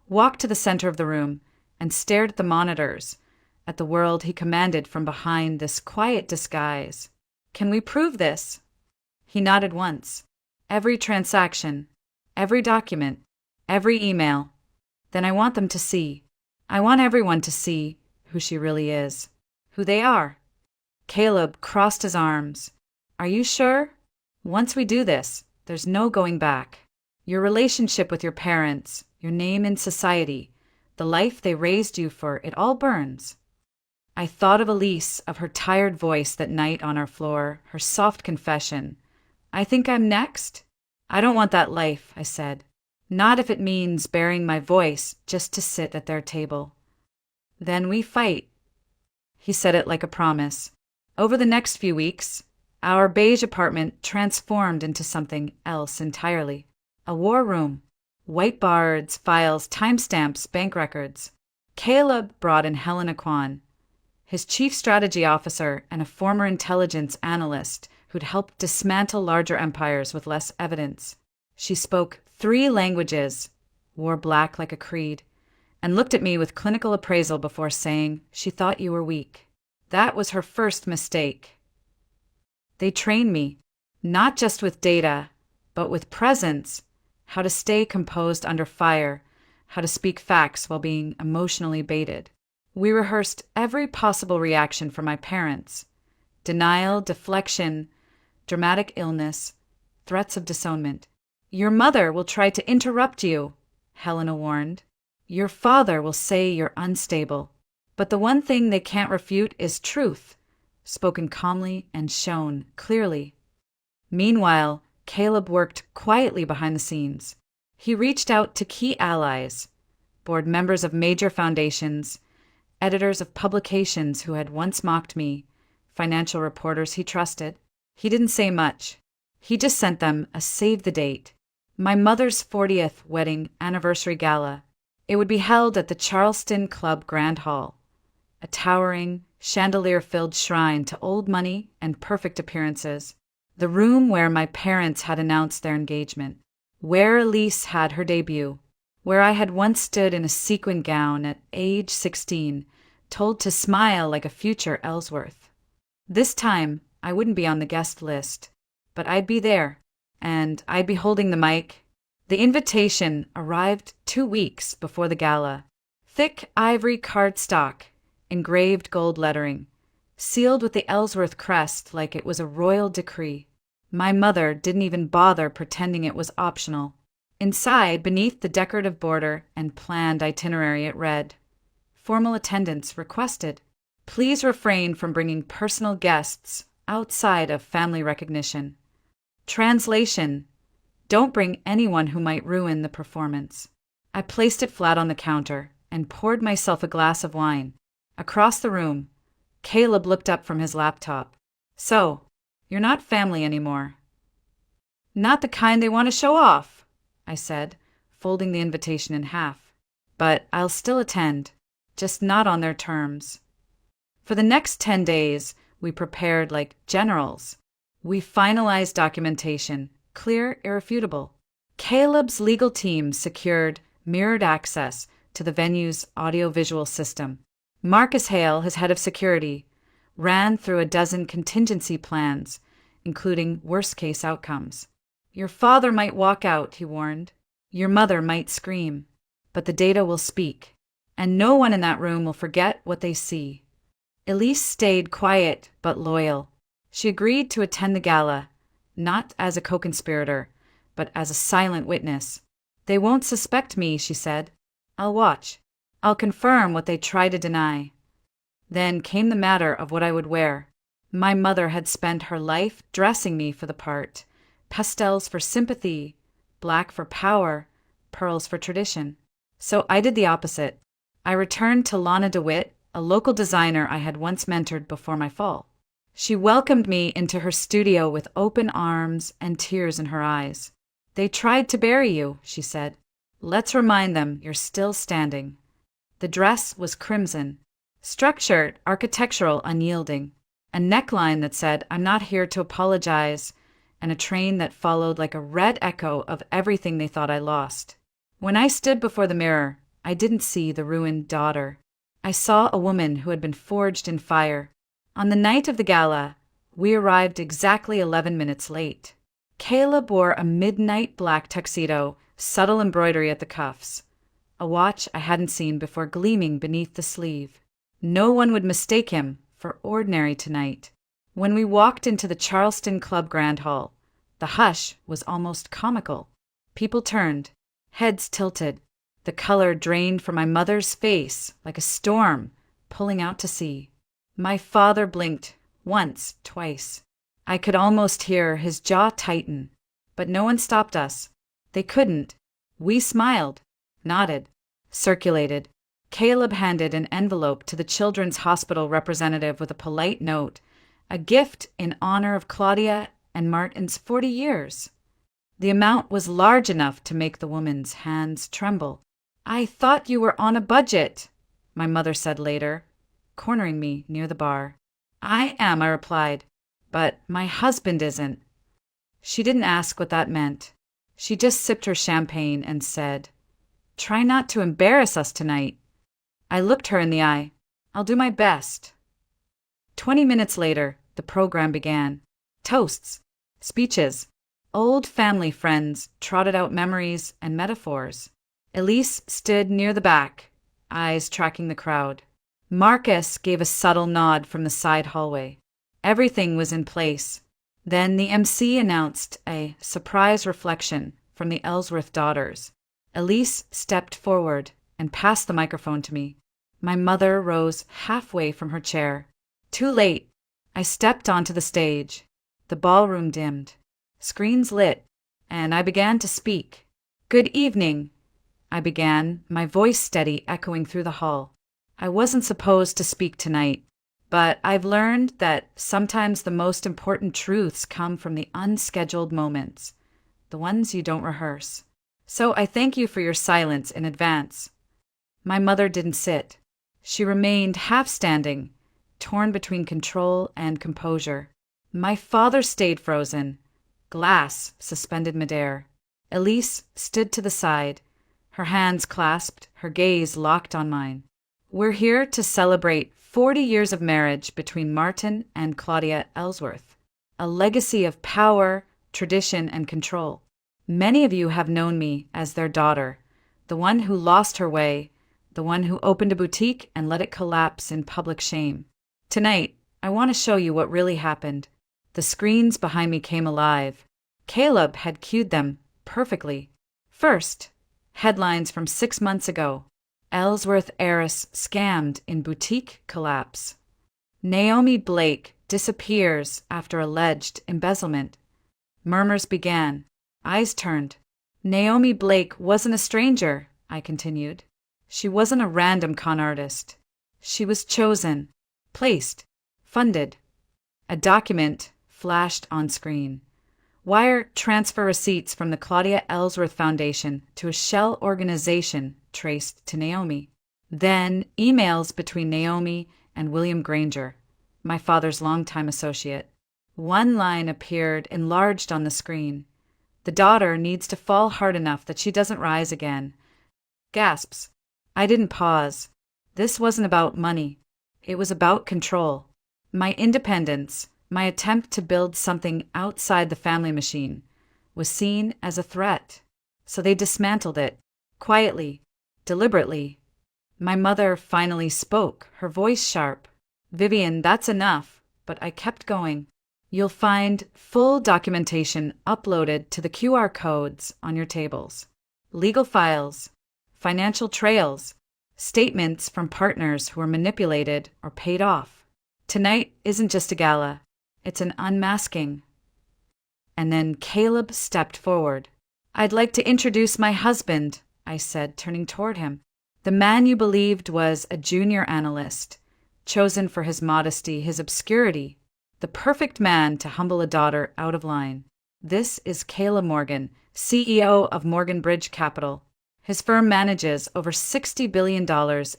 walked to the center of the room, and stared at the monitors, at the world he commanded from behind this quiet disguise. Can we prove this? He nodded once. Every transaction, every document, every email. Then I want them to see. I want everyone to see who she really is, who they are. Caleb crossed his arms. Are you sure? Once we do this, there's no going back. Your relationship with your parents, your name in society, the life they raised you for, it all burns. I thought of Elise, of her tired voice that night on our floor, her soft confession. I think I'm next. I don't want that life, I said. Not if it means bearing my voice just to sit at their table. Then we fight. He said it like a promise. Over the next few weeks, our beige apartment transformed into something else entirely. A war room. Whiteboards, files, timestamps, bank records. Caleb brought in Helena Kwan, his chief strategy officer and a former intelligence analyst who'd helped dismantle larger empires with less evidence. She spoke 3 languages, wore black like a creed, and looked at me with clinical appraisal before saying she thought you were weak. That was her first mistake. They trained me, not just with data, but with presence, how to stay composed under fire, how to speak facts while being emotionally baited. We rehearsed every possible reaction from my parents. Denial, deflection, dramatic illness, threats of disownment. Your mother will try to interrupt you, Helena warned. Your father will say you're unstable. But the one thing they can't refute is truth, spoken calmly and shown clearly. Meanwhile, Caleb worked quietly behind the scenes. He reached out to key allies, board members of major foundations, editors of publications who had once mocked me, financial reporters he trusted. He didn't say much. He just sent them a save the date. My mother's 40th wedding anniversary gala. It would be held at the Charleston Club Grand Hall, a towering, chandelier-filled shrine to old money and perfect appearances. The room where my parents had announced their engagement, where Elise had her debut, where I had once stood in a sequin gown at age 16, told to smile like a future Ellsworth. This time, I wouldn't be on the guest list, but I'd be there, and I'd be holding the mic. The invitation arrived 2 weeks before the gala. Thick ivory cardstock, engraved gold lettering, sealed with the Ellsworth crest like it was a royal decree. My mother didn't even bother pretending it was optional. Inside, beneath the decorative border and planned itinerary, it read, "Formal attendance requested. Please refrain from bringing personal guests outside of family recognition. Translation: don't bring anyone who might ruin the performance." I placed it flat on the counter and poured myself a glass of wine. Across the room, Caleb looked up from his laptop. "So, you're not family anymore." "Not the kind they want to show off," I said, folding the invitation in half. "But I'll still attend, just not on their terms." For the next 10 days, we prepared like generals. We finalized documentation, clear, irrefutable. Caleb's legal team secured mirrored access to the venue's audiovisual system. Marcus Hale, his head of security, ran through a dozen contingency plans, including worst-case outcomes. "Your father might walk out," he warned. "Your mother might scream. But the data will speak, and no one in that room will forget what they see." Elise stayed quiet but loyal. She agreed to attend the gala, not as a co-conspirator, but as a silent witness. "They won't suspect me," she said. "I'll watch. I'll confirm what they try to deny." Then came the matter of what I would wear. My mother had spent her life dressing me for the part. Pastels for sympathy, black for power, pearls for tradition. So I did the opposite. I returned to Lana DeWitt, a local designer I had once mentored before my fall. She welcomed me into her studio with open arms and tears in her eyes. "They tried to bury you," she said. "Let's remind them you're still standing." The dress was crimson, structured, architectural, unyielding, a neckline that said, "I'm not here to apologize," and a train that followed like a red echo of everything they thought I lost. When I stood before the mirror, I didn't see the ruined daughter. I saw a woman who had been forged in fire. On the night of the gala, we arrived exactly 11 minutes late. Kayla wore a midnight black tuxedo, subtle embroidery at the cuffs, a watch I hadn't seen before gleaming beneath the sleeve. No one would mistake him for ordinary tonight. When we walked into the Charleston Club Grand Hall, the hush was almost comical. People turned, heads tilted. The color drained from my mother's face like a storm pulling out to sea. My father blinked once, twice. I could almost hear his jaw tighten, but no one stopped us. They couldn't. We smiled, nodded, circulated. Caleb handed an envelope to the Children's Hospital representative with a polite note, a gift in honor of Claudia and Martin's 40 years. The amount was large enough to make the woman's hands tremble. "I thought you were on a budget," my mother said later, cornering me near the bar. "I am," I replied, "but my husband isn't." She didn't ask what that meant. She just sipped her champagne and said, "Try not to embarrass us tonight." I looked her in the eye. "I'll do my best." 20 minutes later, the program began. Toasts, speeches, old family friends trotted out memories and metaphors. Elise stood near the back, eyes tracking the crowd. Marcus gave a subtle nod from the side hallway. Everything was in place. Then the MC announced a surprise reflection from the Ellsworth daughters. Elise stepped forward and passed the microphone to me. My mother rose halfway from her chair. Too late. I stepped onto the stage. The ballroom dimmed. Screens lit, and I began to speak. "Good evening," I began, my voice steady, echoing through the hall. I wasn't supposed to speak tonight, but I've learned that sometimes the most important truths come from the unscheduled moments, the ones you don't rehearse. So I thank you for your silence in advance. My mother didn't sit. She remained half standing, torn between control and composure. My father stayed frozen, glass suspended midair. Elise stood to the side, her hands clasped, her gaze locked on mine. "We're here to celebrate 40 years of marriage between Martin and Claudia Ellsworth, a legacy of power, tradition, and control. Many of you have known me as their daughter, the one who lost her way, the one who opened a boutique and let it collapse in public shame. Tonight, I want to show you what really happened." The screens behind me came alive. Caleb had cued them perfectly. First, headlines from 6 months ago. Ellsworth heiress scammed in boutique collapse. Naomi Blake disappears after alleged embezzlement. Murmurs began. Eyes turned. "Naomi Blake wasn't a stranger," I continued. "She wasn't a random con artist. She was chosen, placed, funded." A document flashed on screen. Wire transfer receipts from the Claudia Ellsworth Foundation to a shell organization traced to Naomi. Then emails between Naomi and William Granger, my father's longtime associate. One line appeared enlarged on the screen. "The daughter needs to fall hard enough that she doesn't rise again." Gasps. I didn't pause. This wasn't about money. It was about control. My independence, my attempt to build something outside the family machine, was seen as a threat. So they dismantled it, quietly, deliberately. My mother finally spoke, her voice sharp. "Vivian, that's enough." But I kept going. "You'll find full documentation uploaded to the QR codes on your tables. Legal files, financial trails, statements from partners who were manipulated or paid off. Tonight isn't just a gala. It's an unmasking." And then Caleb stepped forward. "I'd like to introduce my husband," I said, turning toward him. "The man you believed was a junior analyst, chosen for his modesty, his obscurity, the perfect man to humble a daughter out of line. This is Kayla Morgan, CEO of Morgan Bridge Capital. His firm manages over $60 billion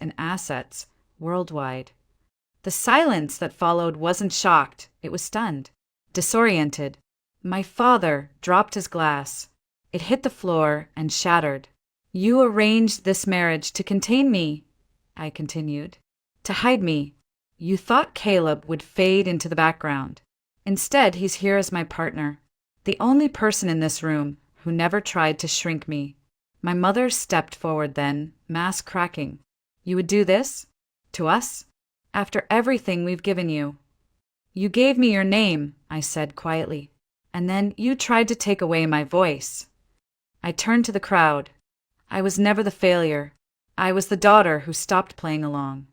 in assets worldwide." The silence that followed wasn't shocked, it was stunned, disoriented. My father dropped his glass. It hit the floor and shattered. "You arranged this marriage to contain me," I continued, "to hide me. You thought Caleb would fade into the background. Instead, he's here as my partner, the only person in this room who never tried to shrink me." My mother stepped forward then, mask cracking. "You would do this? To us? After everything we've given you?" "You gave me your name," I said quietly, "and then you tried to take away my voice." I turned to the crowd. I was never the failure. I was the daughter who stopped playing along.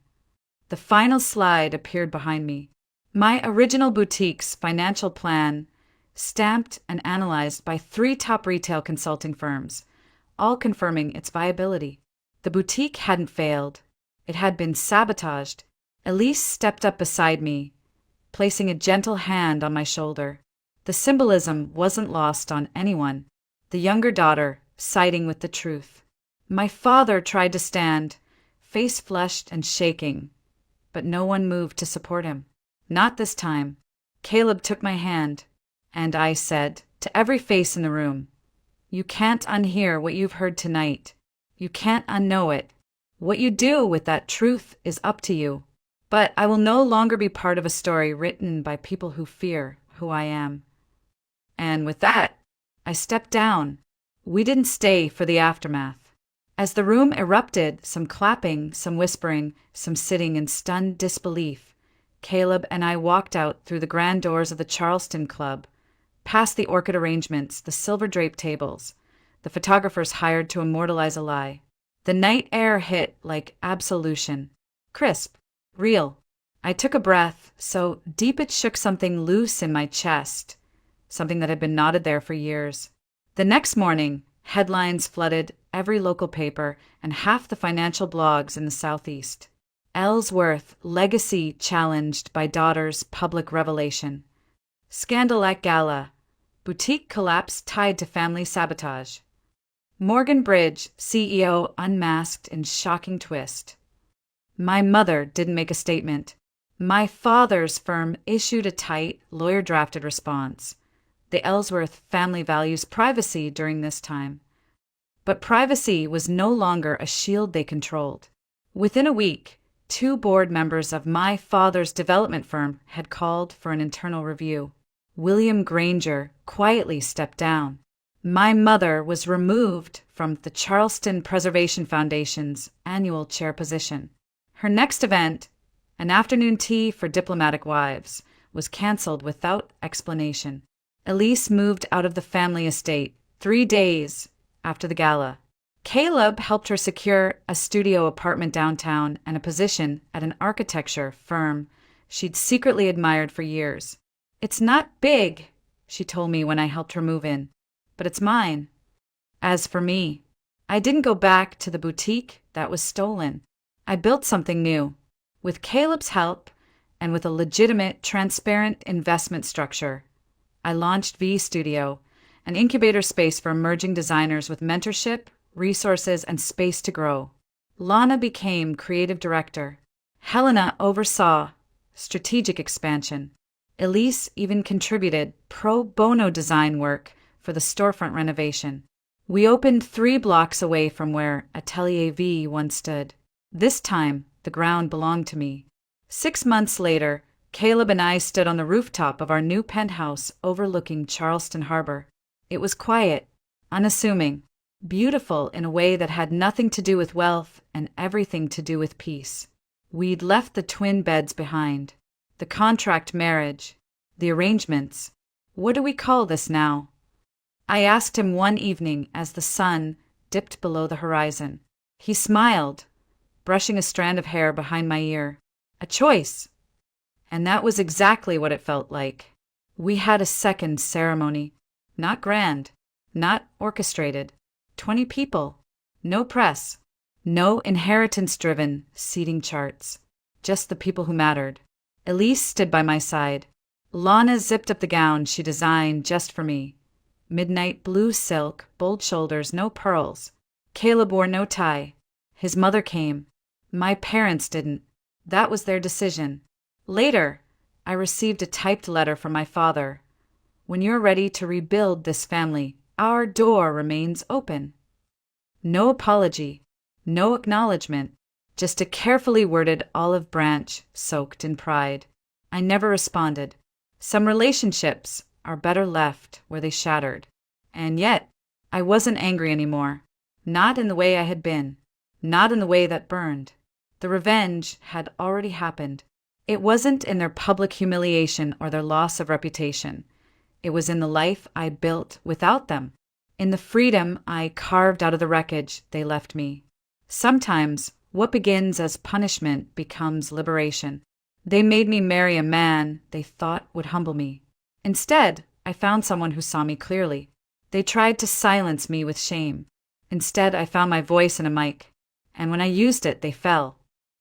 The final slide appeared behind me. My original boutique's financial plan, stamped and analyzed by 3 top retail consulting firms, all confirming its viability. The boutique hadn't failed. It had been sabotaged. Elise stepped up beside me, placing a gentle hand on my shoulder. The symbolism wasn't lost on anyone. The younger daughter siding with the truth. My father tried to stand, face flushed and shaking, but no one moved to support him. Not this time. Caleb took my hand, and I said, to every face in the room, "You can't unhear what you've heard tonight. You can't unknow it. What you do with that truth is up to you. But I will no longer be part of a story written by people who fear who I am." And with that, I stepped down. We didn't stay for the aftermath. As the room erupted, some clapping, some whispering, some sitting in stunned disbelief, Caleb and I walked out through the grand doors of the Charleston Club, past the orchid arrangements, the silver-draped tables, the photographers hired to immortalize a lie. The night air hit like absolution. Crisp. Real. I took a breath, so deep it shook something loose in my chest. something that had been knotted there for years. The next morning, headlines flooded every local paper and half the financial blogs in the Southeast. Ellsworth, legacy challenged by daughter's public revelation. Scandal at gala. Boutique collapse tied to family sabotage. Morgan Bridge, CEO unmasked in shocking twist. My mother didn't make a statement. My father's firm issued a tight, lawyer-drafted response. The Ellsworth family values privacy during this time. But privacy was no longer a shield they controlled. Within a week, 2 board members of my father's development firm had called for an internal review. William Granger quietly stepped down. My mother was removed from the Charleston Preservation Foundation's annual chair position. Her next event, an afternoon tea for diplomatic wives, was canceled without explanation. Elise moved out of the family estate 3 days after the gala. Caleb helped her secure a studio apartment downtown and a position at an architecture firm she'd secretly admired for years. "It's not big," she told me when I helped her move in, "but it's mine." As for me, I didn't go back to the boutique that was stolen. I built something new. With Caleb's help and with a legitimate, transparent investment structure, I launched V Studio, an incubator space for emerging designers with mentorship, resources, and space to grow. Lana became creative director. Helena oversaw strategic expansion. Elise even contributed pro bono design work for the storefront renovation. We opened 3 blocks away from where Atelier V once stood. This time, the ground belonged to me. 6 months later, Caleb and I stood on the rooftop of our new penthouse overlooking Charleston Harbor. It was quiet, unassuming, beautiful in a way that had nothing to do with wealth and everything to do with peace. We'd left the twin beds behind, the contract marriage, the arrangements. What do we call this now? I asked him one evening as the sun dipped below the horizon. He smiled, brushing a strand of hair behind my ear. A choice. And that was exactly what it felt like. We had a second ceremony. Not grand, not orchestrated. 20 people. No press. No inheritance-driven seating charts. Just the people who mattered. Elise stood by my side. Lana zipped up the gown she designed just for me. Midnight blue silk, bold shoulders, no pearls. Caleb wore no tie. His mother came. My parents didn't. That was their decision. Later, I received a typed letter from my father. "When you're ready to rebuild this family, our door remains open." No apology, no acknowledgement, just a carefully worded olive branch soaked in pride. I never responded. Some relationships are better left where they shattered. And yet, I wasn't angry anymore. Not in the way I had been. Not in the way that burned. The revenge had already happened. It wasn't in their public humiliation or their loss of reputation. It was in the life I built without them, in the freedom I carved out of the wreckage they left me. Sometimes, what begins as punishment becomes liberation. They made me marry a man they thought would humble me. Instead, I found someone who saw me clearly. They tried to silence me with shame. Instead, I found my voice in a mic. And when I used it, they fell.